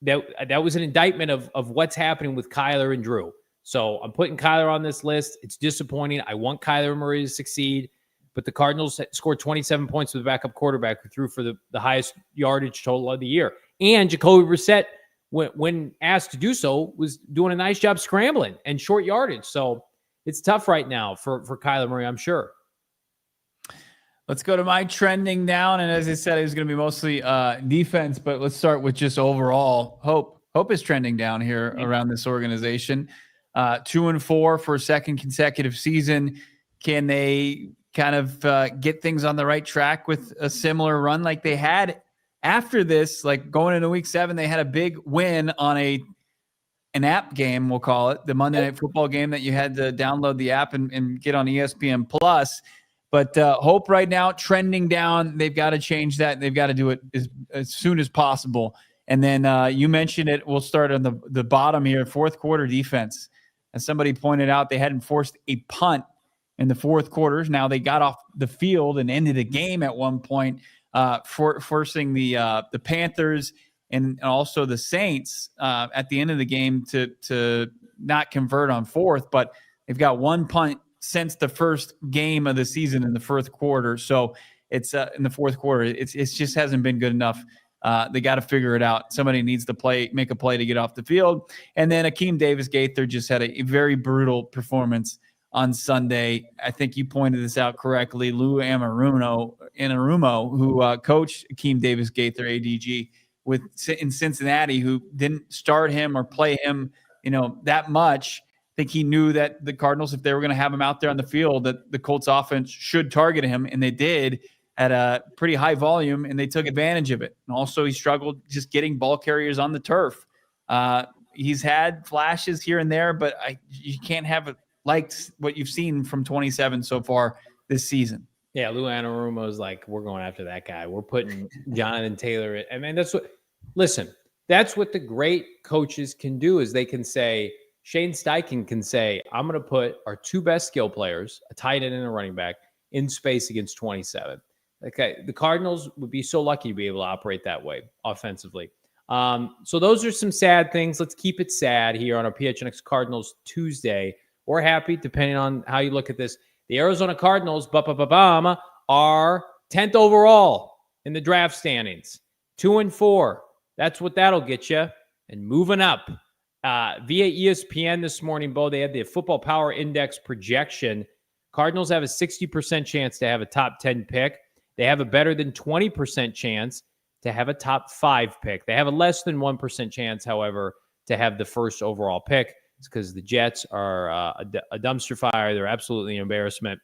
that was an indictment of what's happening with Kyler and Drew. So I'm putting Kyler on this list. It's disappointing. I want Kyler Murray to succeed, but the Cardinals scored 27 points with a backup quarterback who threw for the highest yardage total of the year. And Jacoby Brissett, when asked to do so, was doing a nice job scrambling and short yardage. So it's tough right now for Kyler Murray, I'm sure. Let's go to my trending down. And as I said, it was going to be mostly defense, but let's start with just overall hope. Hope is trending down here around this organization. 2-4 for a second consecutive season. Can they kind of get things on the right track with a similar run like they had after this? Like going into week 7, they had a big win on an app game, we'll call it, the Monday Night Football game that you had to download the app and get on ESPN Plus. But hope right now trending down. They've got to change that. They've got to do it as soon as possible. And then you mentioned it. We'll start on the bottom here. Fourth quarter defense. As somebody pointed out, they hadn't forced a punt in the fourth quarters. Now they got off the field and ended the game at one point, forcing the Panthers and also the Saints at the end of the game to not convert on fourth. But they've got one punt since the first game of the season in the fourth quarter. So it's in the fourth quarter. It's just hasn't been good enough. They got to figure it out. Somebody needs to make a play to get off the field. And then Akeem Davis-Gaither just had a very brutal performance on Sunday. I think you pointed this out correctly. Lou Anarumo, who coached Akeem Davis-Gaither, ADG, in Cincinnati, who didn't start him or play him, that much. I think he knew that the Cardinals, if they were going to have him out there on the field, that the Colts offense should target him, and they did at a pretty high volume, and they took advantage of it. And also he struggled just getting ball carriers on the turf. He's had flashes here and there, but you can't have it like what you've seen from 27 so far this season. Yeah, Lou Anarumo is like, we're going after that guy. We're putting Jonathan Taylor in. I mean, that's what the great coaches can do is they can say, Shane Steichen can say, I'm going to put our 2 best skill players, a tight end and a running back, in space against 27. Okay, the Cardinals would be so lucky to be able to operate that way offensively. So those are some sad things. Let's keep it sad here on our PHNX Cardinals Tuesday. We're happy, depending on how you look at this. The Arizona Cardinals are 10th overall in the draft standings. 2-4. That's what that'll get you. And moving up. Via ESPN this morning, Bo, they had the Football Power Index projection. Cardinals have a 60% chance to have a top 10 pick. They have a better than 20% chance to have a top 5 pick. They have a less than 1% chance, however, to have the first overall pick. It's because the Jets are a dumpster fire. They're absolutely an embarrassment.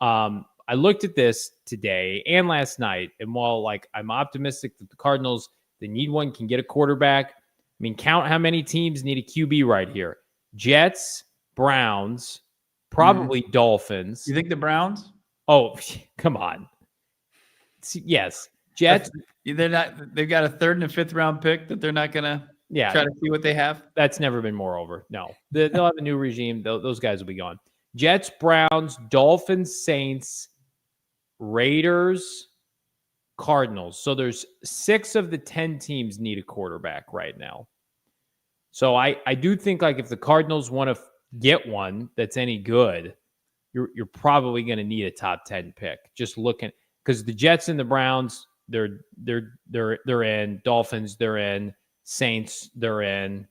I looked at this today and last night, and while I'm optimistic that the Cardinals, they need one, can get a quarterback. I mean, count how many teams need a QB right here. Jets, Browns, probably Dolphins. You think the Browns? Oh, come on. Yes. Jets. They're not. They've got a 3rd and a 5th round pick that they're not going to try to see what they have. That's never been more over. No. They'll have a new regime. Those guys will be gone. Jets, Browns, Dolphins, Saints, Raiders, Cardinals. So there's 6 of the 10 teams need a quarterback right now. So I do think if the Cardinals want to get one that's any good, you're probably going to need a top 10 pick. Just looking, because the Jets and the Browns, they're in. Dolphins, they're in. Saints, they're in.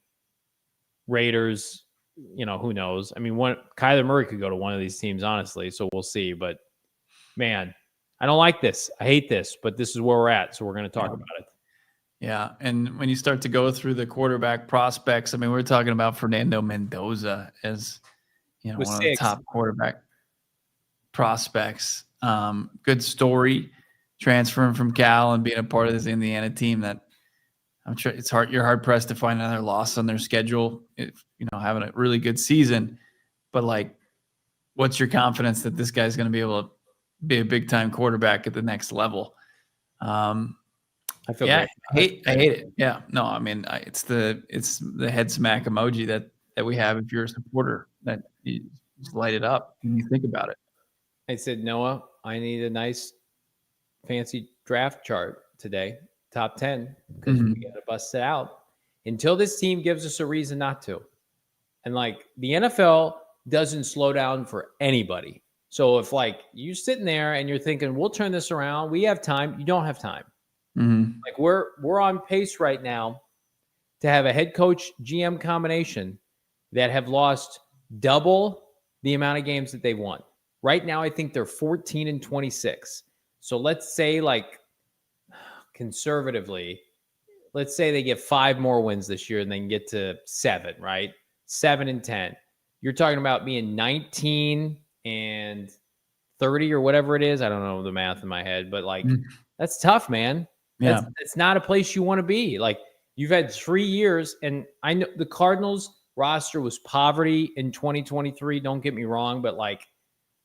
Raiders, who knows? I mean, Kyler Murray could go to one of these teams, honestly. So we'll see. But man, I don't like this. I hate this. But this is where we're at. So we're going to talk about it. Yeah, and when you start to go through the quarterback prospects, I mean, we're talking about Fernando Mendoza as one of the top quarterback prospects. Good story, transferring from Cal and being a part of this Indiana team that I'm sure you're hard pressed to find another loss on their schedule. If, having a really good season, but like, what's your confidence that this guy's going to be able to be a big time quarterback at the next level? I feel great. I hate it. Yeah, no, I mean, it's the head smack emoji that we have if you're a supporter, that you just light it up when you think about it. I said, Noah, I need a nice fancy draft chart today, top 10, because we got to bust it out until this team gives us a reason not to. And like, the NFL doesn't slow down for anybody. So if like you're sitting there and you're thinking, we'll turn this around, we have time, you don't have time. Like we're on pace right now to have a head coach GM combination that have lost double the amount of games that they've won. Right now, I think they're 14-26. So let's say, like, conservatively, let's say they get 5 more wins this year and they can get to 7, right? 7-10. You're talking about being 19-30 or whatever it is. I don't know the math in my head, but like, that's tough, man. Yeah. That's not a place you want to be. Like, you've had 3 years, and I know the Cardinals roster was poverty in 2023. Don't get me wrong, but like,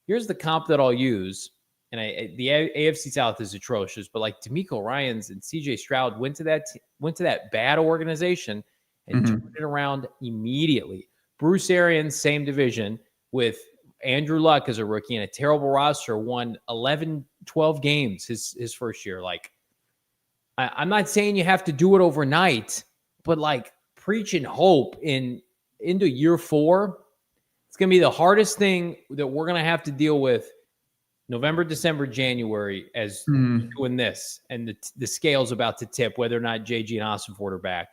here's the comp that I'll use. And the AFC South is atrocious, but like D'Amico Ryans and CJ Stroud went to that bad organization and turned it around immediately. Bruce Arians, same division with Andrew Luck as a rookie and a terrible roster, won 11, 12 games his first year. Like, I'm not saying you have to do it overnight, but like, preaching hope into year 4, it's going to be the hardest thing that we're going to have to deal with November, December, January as doing this. And the scale's about to tip whether or not JG and Ossenford are back.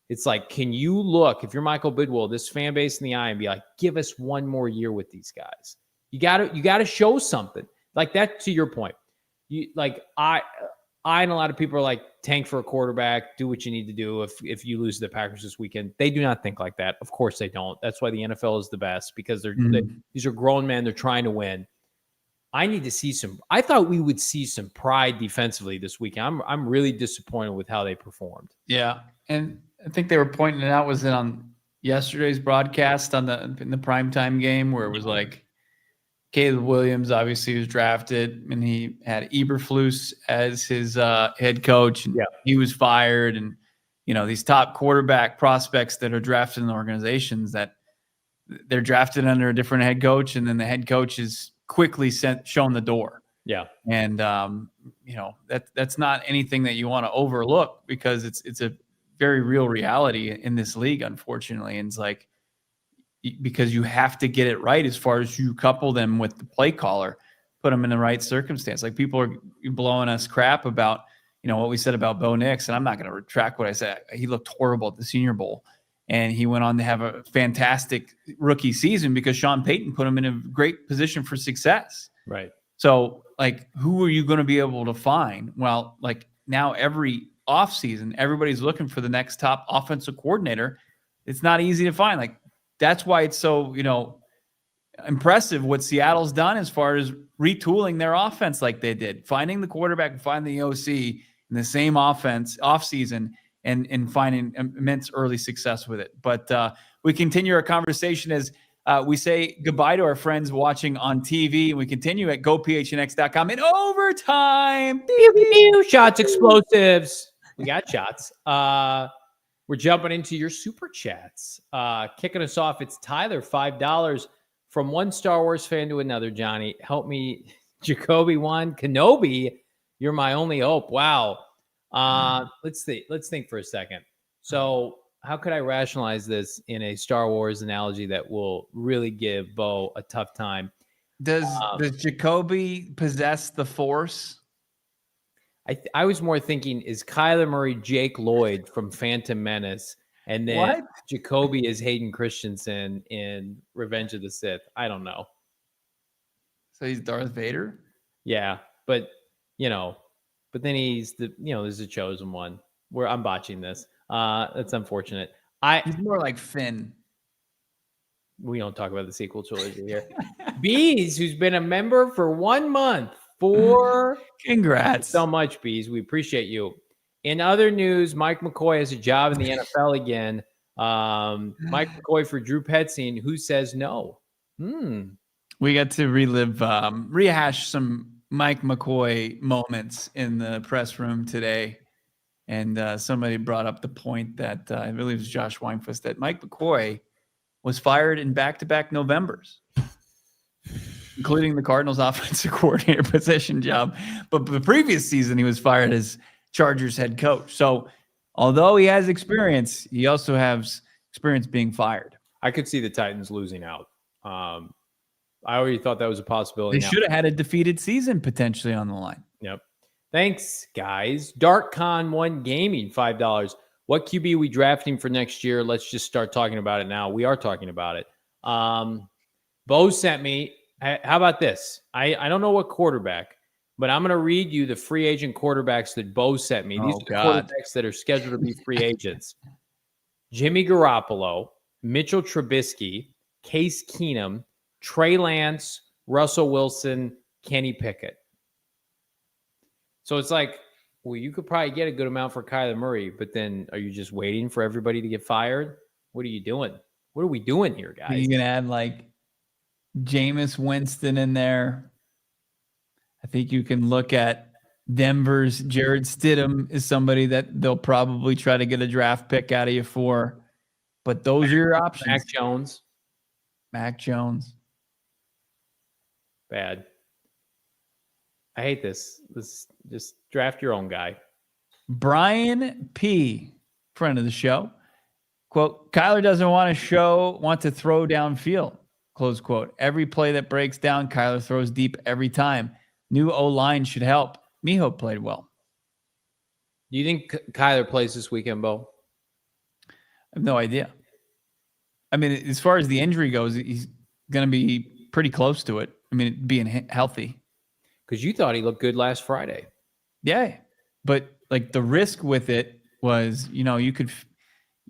It's like, can you look, if you're Michael Bidwell, this fan base in the eye and be like, give us one more year with these guys. You got to show something like that. To your point, I and a lot of people are like, tank for a quarterback, do what you need to do. If you lose to the Packers this weekend, they do not think like that. Of course they don't. That's why the NFL is the best, because these are grown men. They're trying to win. I need to see I thought we would see some pride defensively this weekend. I'm really disappointed with how they performed. Yeah. And I think they were pointing it out, was it on yesterday's broadcast in the primetime game, where it was like Caleb Williams obviously was drafted and he had Eberflus as his head coach, and he was fired. And, these top quarterback prospects that are drafted in the organizations, that they're drafted under a different head coach, and then the head coach is quickly shown the door. Yeah. And, that's not anything that you want to overlook, because it's a very real reality in this league, unfortunately. And it's like, because you have to get it right as far as you couple them with the play caller, put them in the right circumstance. Like, people are blowing us crap about, what we said about Bo Nix, and I'm not going to retract what I said. He looked horrible at the Senior Bowl, and he went on to have a fantastic rookie season because Sean Payton put him in a great position for success. Right. So, like, who are you going to be able to find? Well, like, now every offseason, everybody's looking for the next top offensive coordinator. It's not easy to find. Like, that's why it's so, impressive what Seattle's done as far as retooling their offense like they did, finding the quarterback and finding the OC in the same offseason and finding immense early success with it. But we continue our conversation as we say goodbye to our friends watching on TV, and we continue at gophnx.com in overtime. Pew, pew, pew. Shots, explosives. We got shots. We're jumping into your super chats. Kicking us off, it's Tyler, $5 from one Star Wars fan to another. Johnny, help me. Jacoby 1, Kenobi, you're my only hope. Wow. Let's think for a second. So how could I rationalize this in a Star Wars analogy that will really give Bo a tough time? Does Jacoby possess the force? I was more thinking, is Kyler Murray Jake Lloyd from Phantom Menace, and then What? Jacoby is Hayden Christensen in Revenge of the Sith? I don't know. So he's Darth Vader? Yeah, but then he's there's a chosen one. Where I'm botching this. That's unfortunate. He's more like Finn. We don't talk about the sequel trilogy here. Bees, who's been a member for 1 month. Congrats. So much, Bees. We appreciate you. In other news, Mike McCoy has a job in the NFL again. Mike McCoy for Drew Petzing. Who says no? We got to rehash some Mike McCoy moments in the press room today. And somebody brought up the point that I believe it was Josh Weinfuss, that Mike McCoy was fired in back-to-back Novembers, including the Cardinals offensive coordinator position job. But the previous season, he was fired as Chargers head coach. So although he has experience, he also has experience being fired. I could see the Titans losing out. I already thought that was a possibility. They should have had a defeated season potentially on the line. Yep. Thanks, guys. DarkCon1 Gaming, $5. What QB we drafting for next year? Let's just start talking about it now. We are talking about it. Bo sent me. How about this? I don't know what quarterback, but I'm going to read you the free agent quarterbacks that Bo sent me. These are the quarterbacks that are scheduled to be free agents. Jimmy Garoppolo, Mitchell Trubisky, Case Keenum, Trey Lance, Russell Wilson, Kenny Pickett. So it's like, well, you could probably get a good amount for Kyler Murray, but then are you just waiting for everybody to get fired? What are you doing? What are we doing here, guys? Are you going to add like Jameis Winston in there? I think you can look at Denver's Jared Stidham is somebody that they'll probably try to get a draft pick out of you for. But those are your options. Mac Jones. Bad. I hate this. Let's just draft your own guy. Brian P., friend of the show, quote, Kyler doesn't want to throw downfield, close quote. Every play that breaks down, Kyler throws deep every time. New O-line should help. Miho played well. Do you think Kyler plays this weekend, Bo? I have no idea. I mean, as far as the injury goes, he's going to be pretty close to it. I mean, being healthy. Because you thought he looked good last Friday. Yeah. But like the risk with it was,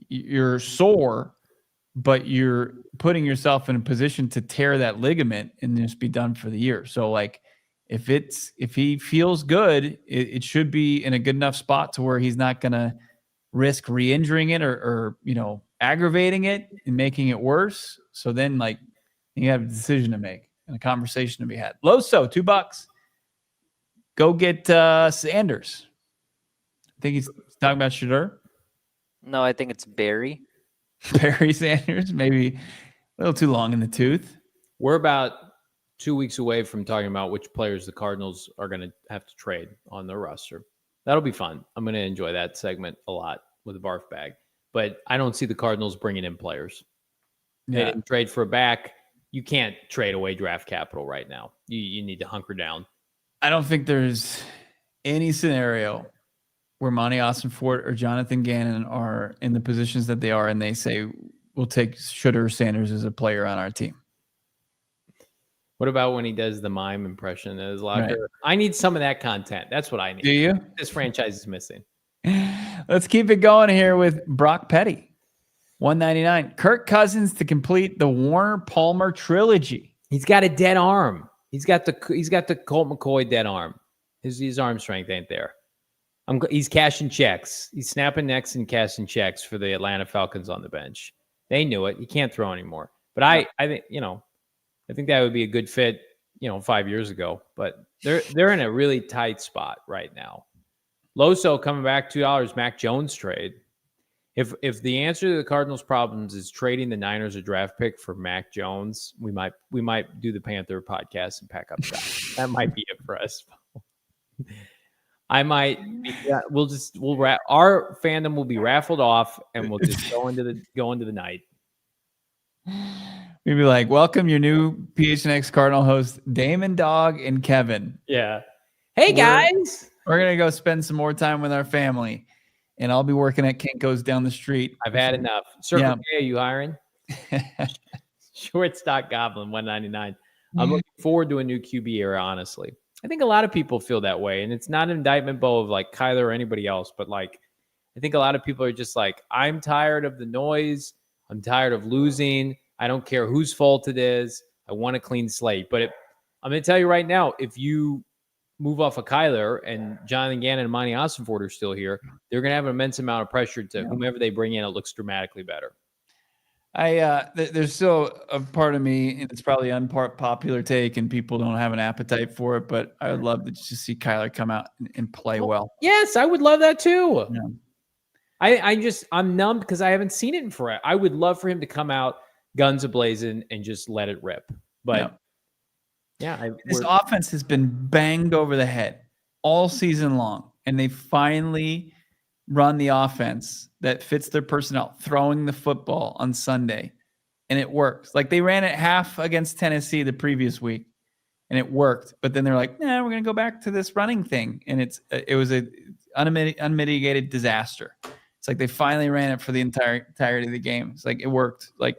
you're sore, but you're putting yourself in a position to tear that ligament and just be done for the year. So like if he feels good, it should be in a good enough spot to where he's not going to risk re-injuring it or aggravating it and making it worse. So then like you have a decision to make and a conversation to be had. Loso, $2. Go get Sanders. I think he's talking about Shedeur. No, I think it's Barry. Barry Sanders, maybe a little too long in the tooth. We're about 2 weeks away from talking about which players the Cardinals are going to have to trade on their roster. That'll be fun. I'm going to enjoy that segment a lot with a barf bag. But I don't see the Cardinals bringing in players. They didn't trade for a back. You can't trade away draft capital right now. You need to hunker down. I don't think there's any scenario where Monty Austin-Fort or Jonathan Gannon are in the positions that they are and they say, we'll take Shedeur Sanders as a player on our team. What about when he does the mime impression in his locker? Right. I need some of that content. That's what I need. Do you? This franchise is missing. Let's keep it going here with Brock Petty. $1.99. Kirk Cousins to complete the Warner Palmer trilogy. He's got a dead arm. He's got the Colt McCoy dead arm. His arm strength ain't there. He's cashing checks. He's snapping necks and cashing checks for the Atlanta Falcons on the bench. They knew it. He can't throw anymore. But I think I think that would be a good fit, 5 years ago. But they're in a really tight spot right now. Loso coming back, $2. Mac Jones trade. If the answer to the Cardinals' problems is trading the Niners a draft pick for Mac Jones, we might do the Panther podcast and pack up shop. That might be it for us. Our fandom will be raffled off and we'll just go into the night. We'd be like, welcome your new PHNX Cardinal host, Damon Dog and Kevin. Yeah. Hey, guys. We're going to go spend some more time with our family. And I'll be working at Kinko's down the street. I've had enough. Circle K, are you hiring? Shortstock Goblin, 199. I'm looking forward to a new QB era, honestly. I think a lot of people feel that way. And it's not an indictment, Bo, of like Kyler or anybody else. But like, I think a lot of people are just like, I'm tired of the noise. I'm tired of losing. I don't care whose fault it is. I want a clean slate. But I'm going to tell you right now, if you move off of Kyler and Jonathan Gannon and Monty Ossenford are still here, they're going to have an immense amount of pressure to whomever they bring in. It looks dramatically better. There's still a part of me, and it's probably an unpopular take, and people don't have an appetite for it, but I would love to just see Kyler come out and play well. Yes, I would love that too. Yeah. I'm numb because I haven't seen it in forever. I would love for him to come out guns a-blazing and just let it rip. But this offense has been banged over the head all season long, and they finally run the offense that fits their personnel, throwing the football on Sunday, and it works. Like they ran it half against Tennessee the previous week, and it worked. But then they're like, "Nah, we're going to go back to this running thing," and it was a unmitigated disaster. It's like they finally ran it for the entirety of the game. It's like it worked. Like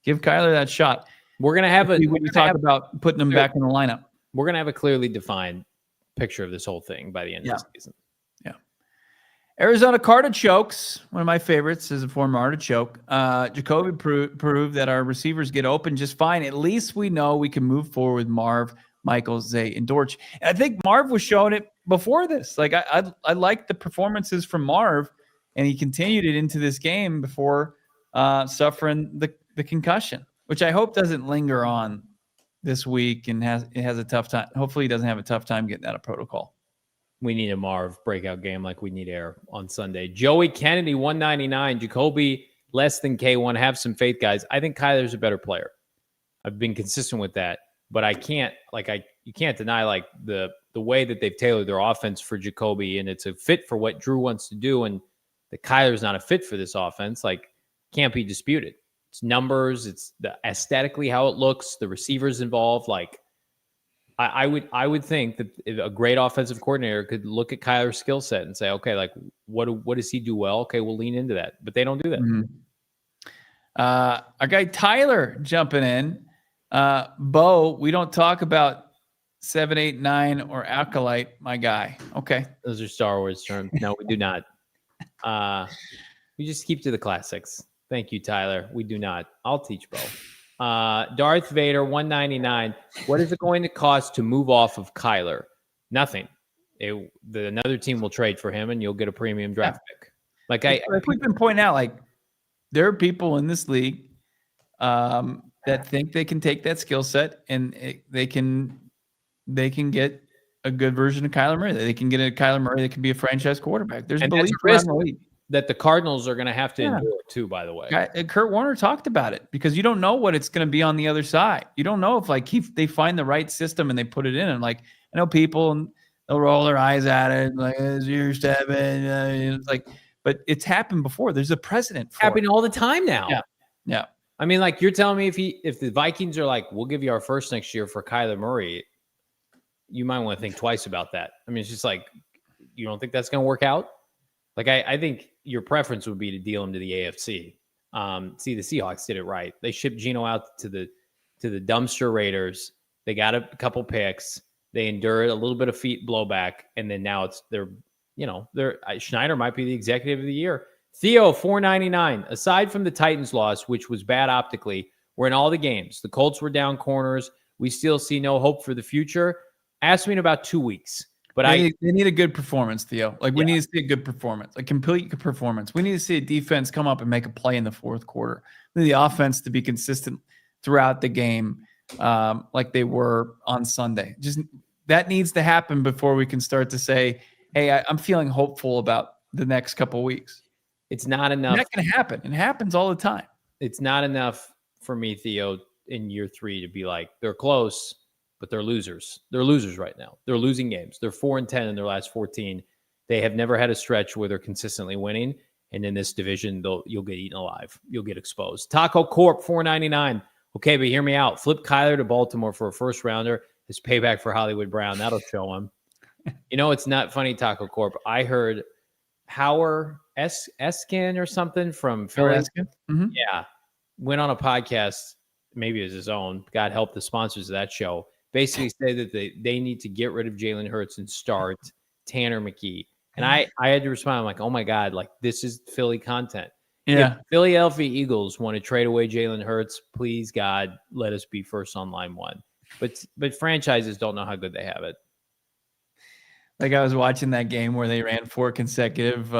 give Kyler that shot. We're going to have when we talk about putting them back in the lineup. We're going to have a clearly defined picture of this whole thing by the end of the season. Yeah. Arizona Cardinals, one of my favorites as a former artichoke. Jacoby proved that our receivers get open just fine. At least we know we can move forward with Marv, Michael, Zay, and Dortch. And I think Marv was showing it before this. Like I liked the performances from Marv, and he continued it into this game before suffering the concussion, which I hope doesn't linger on this week and has a tough time. Hopefully he doesn't have a tough time getting out of protocol. We need a Marv breakout game like we need air on Sunday. Joey Kennedy, 199. Jacoby, less than K1. Have some faith, guys. I think Kyler's a better player. I've been consistent with that. But I can't, you can't deny, like, the way that they've tailored their offense for Jacoby, and it's a fit for what Drew wants to do, and the Kyler's not a fit for this offense, like, can't be disputed. It's numbers, it's the aesthetically how it looks, the receivers involved, like, I would think that a great offensive coordinator could look at Kyler's skill set and say, okay, like what does he do well? Okay, we'll lean into that. But they don't do that. Mm-hmm. Our guy Tyler jumping in. Bo, we don't talk about 789 or ALLCITY, my guy. Okay. Those are Star Wars terms. No, we do not. We just keep to the classics. Thank you, Tyler. We do not. I'll teach Bo. Darth Vader, 199. What is it going to cost to move off of Kyler? Nothing. Another team will trade for him, and you'll get a premium draft pick. Like we've been pointing out, like there are people in this league that think they can take that skill set and they can get a good version of Kyler Murray. They can get a Kyler Murray that can be a franchise quarterback. There's belief around the league that the Cardinals are going to have to endure too, by the way. Kurt Warner talked about it because you don't know what it's going to be on the other side. You don't know if they find the right system and they put it in. And like, I know people and they'll roll their eyes at it. Like, it's year 7. It's like, but it's happened before. There's a precedent for happening all the time now. Yeah. I mean, like, you're telling me if the Vikings are like, we'll give you our first next year for Kyler Murray, you might want to think twice about that. I mean, it's just like, you don't think that's going to work out? Like, I think your preference would be to deal him to the AFC. See, the Seahawks did it right. They shipped Geno out to the dumpster Raiders. They got a couple picks. They endured a little bit of feet blowback, and then now Schneider might be the executive of the year. Theo, 499. Aside from the Titans loss, which was bad optically, we're in all the games. The Colts were down corners. We still see no hope for the future. Ask me in about 2 weeks. But they need a good performance, Theo. Like, we need to see a good performance, a complete performance. We need to see a defense come up and make a play in the fourth quarter. We need the offense to be consistent throughout the game, like they were on Sunday. Just that needs to happen before we can start to say, hey, I'm feeling hopeful about the next couple of weeks. It's not enough. That can happen. It happens all the time. It's not enough for me, Theo, in year 3 to be like, they're close, but they're losers. They're losers right now. They're losing games. They're 4-10 in their last 14. They have never had a stretch where they're consistently winning. And in this division, you'll get eaten alive. You'll get exposed. Taco Corp, 499. Okay, but hear me out. Flip Kyler to Baltimore for a first rounder. His payback for Hollywood Brown. That'll show him. It's not funny, Taco Corp. I heard Howard Eskin or something from Philly. Mm-hmm. Yeah. Went on a podcast, maybe it was his own. God help the sponsors of that show. Basically say that they need to get rid of Jalen Hurts and start Tanner McKee. And I had to respond. I'm like, oh my God, like this is Philly content. Yeah. If Philadelphia Eagles want to trade away Jalen Hurts, please God, let us be first on line one. But franchises don't know how good they have it. Like I was watching that game where they ran 4 consecutive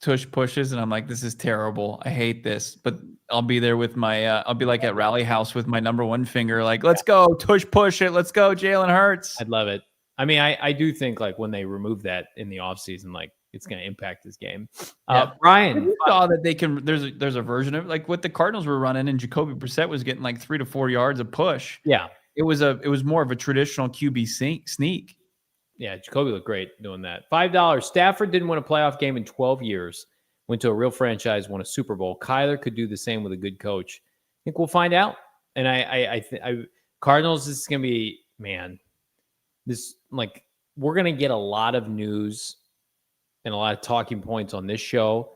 tush pushes, and I'm like, this is terrible. I hate this. But I'll be there with my I'll be like at Rally House with my number 1 finger, like, let's go, tush push it, let's go, Jalen Hurts. I'd love it. I mean, I do think like when they remove that in the offseason, like it's going to impact this game. Brian, you saw that they can. There's a version of like what the Cardinals were running, and Jacoby Brissett was getting like 3 to 4 yards a push. Yeah, it was more of a traditional QB sneak. Yeah, Jacoby looked great doing that. $5. Stafford didn't win a playoff game in 12 years. Went to a real franchise, won a Super Bowl. Kyler could do the same with a good coach. I think we'll find out. And I Cardinals, this is going to be, man, this, like, we're going to get a lot of news and a lot of talking points on this show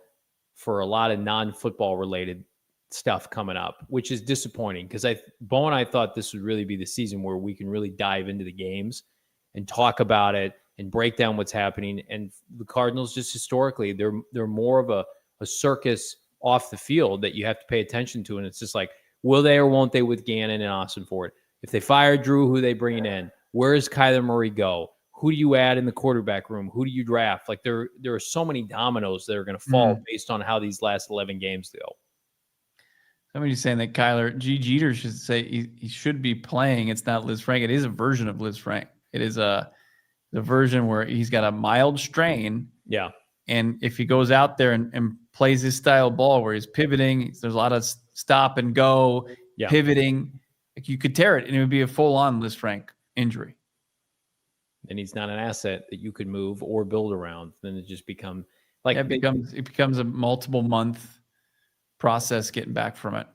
for a lot of non-football related stuff coming up, which is disappointing because Bo and I thought this would really be the season where we can really dive into the games and talk about it and break down what's happening. And the Cardinals, just historically, they're more of a circus off the field that you have to pay attention to. And it's just like, will they or won't they with Gannon and Austin Ford? If they fire Drew, who are they bringing in? Where does Kyler Murray go? Who do you add in the quarterback room? Who do you draft? Like there are so many dominoes that are going to fall based on how these last 11 games go. Somebody's saying that Kyler G. Jeter should say he should be playing. It's not Liz Frank. It is a version of Liz Frank. It is the version where he's got a mild strain. Yeah. And if he goes out there and plays his style ball where he's pivoting, there's a lot of stop and go, pivoting. Like you could tear it, and it would be a full-on Liz Frank injury. And he's not an asset that you could move or build around. Then it just becomes like it becomes a multiple month process getting back from it.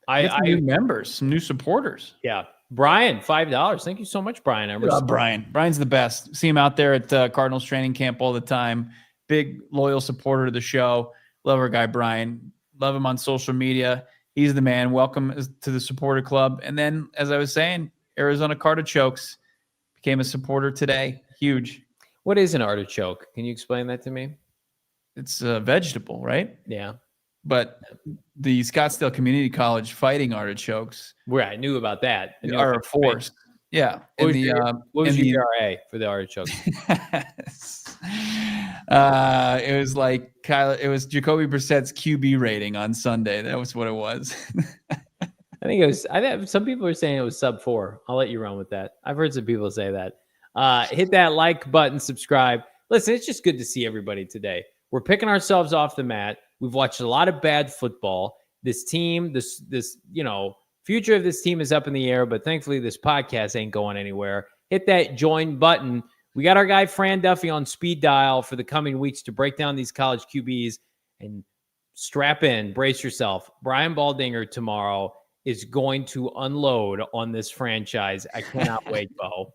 Some new members, some new supporters. Yeah. Brian, $5. Thank you so much, Brian. Brian. Brian's the best. See him out there at Cardinals training camp all the time. Big, loyal supporter of the show. Love our guy, Brian. Love him on social media. He's the man. Welcome to the supporter club. And then, as I was saying, Arizona Cardinals became a supporter today. Huge. What is an artichoke? Can you explain that to me? It's a vegetable, right? Yeah. But the Scottsdale Community College fighting artichokes, where I knew about that, are a force. Yeah. What was your ERA for the artichokes? It was like Kyler. It was Jacoby Brissett's QB rating on Sunday. That was what it was. I think it was. Some people are saying it was sub 4. I'll let you run with that. I've heard some people say that. Hit that like button, subscribe. Listen, it's just good to see everybody today. We're picking ourselves off the mat. We've watched a lot of bad football. This team, this future of this team is up in the air, but thankfully this podcast ain't going anywhere. Hit that join button. We got our guy Fran Duffy on speed dial for the coming weeks to break down these college QBs, and strap in, brace yourself. Brian Baldinger tomorrow is going to unload on this franchise. I cannot wait, Bo.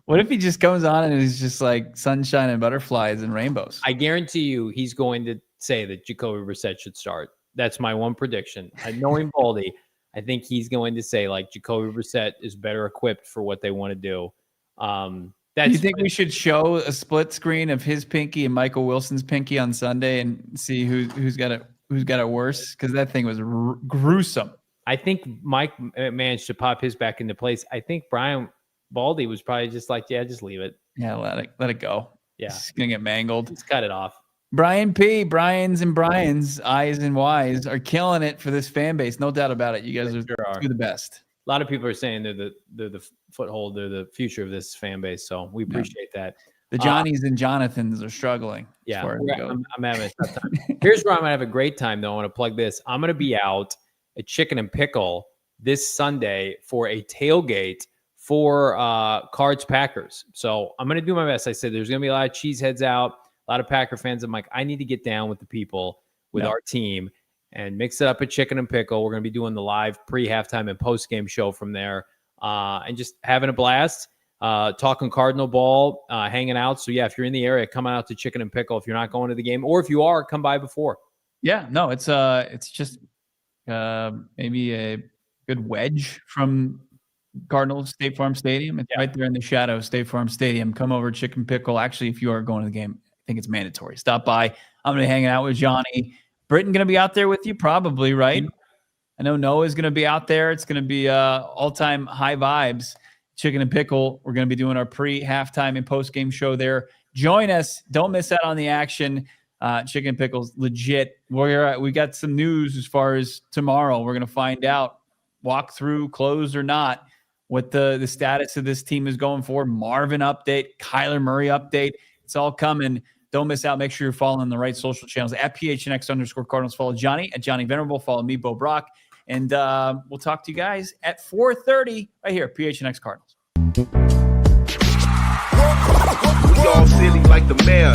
What if he just comes on and it's just like sunshine and butterflies and rainbows? I guarantee you he's going to say that Jacoby Brissett should start. That's my one prediction. Knowing Baldy, I think he's going to say like Jacoby Brissett is better equipped for what they want to do. Do you think we should show a split screen of his pinky and Michael Wilson's pinky on Sunday and see who's got it worse? Because that thing was gruesome. I think Mike managed to pop his back into place. I think Brian Baldy was probably just like, yeah, just leave it. Yeah, let it go. Yeah, it's gonna get mangled. Just cut it off. Brian's and Brian's I's and Y's are killing it for this fan base, no doubt about it. You guys are the best. A lot of people are saying they're the foothold, they're the future of this fan base. So we appreciate that. The Johnnies and Jonathans are struggling. Yeah, I'm having a tough time. Here's where I'm gonna have a great time though. I want to plug this. I'm gonna be out at Chicken and Pickle this Sunday for a tailgate for Cards Packers. So I'm going to do my best. I said there's going to be a lot of cheeseheads out, a lot of Packer fans. I'm like, I need to get down with the people, with our team. and mix it up at Chicken and Pickle. We're going to be doing the live pre-halftime and post-game show from there, and just having a blast, talking Cardinal ball, hanging out. So, yeah, if you're in the area, come out to Chicken and Pickle if you're not going to the game. Or if you are, come by before. Yeah, no, it's just maybe a good wedge from Cardinals State Farm Stadium. It's right there in the shadow of State Farm Stadium. Come over, Chicken Pickle. Actually, if you are going to the game, I think it's mandatory. Stop by. I'm going to be hanging out with Johnny. Britton going to be out there with you probably, right? I know Noah's going to be out there. It's going to be all-time high vibes. Chicken and Pickle. We're going to be doing our pre-halftime and post-game show there. Join us. Don't miss out on the action. Chicken and Pickle's legit. We got some news as far as tomorrow. We're going to find out, walk through, closed or not, what the status of this team is going forward. Marvin update, Kyler Murray update. It's all coming. Don't miss out. Make sure you're following the right social channels at PHNX_Cardinals. Follow Johnny at Johnny Venerable. Follow me, Bo Brack. And we'll talk to you guys at 4:30 right here, PHNX Cardinals. We all silly like the mayor.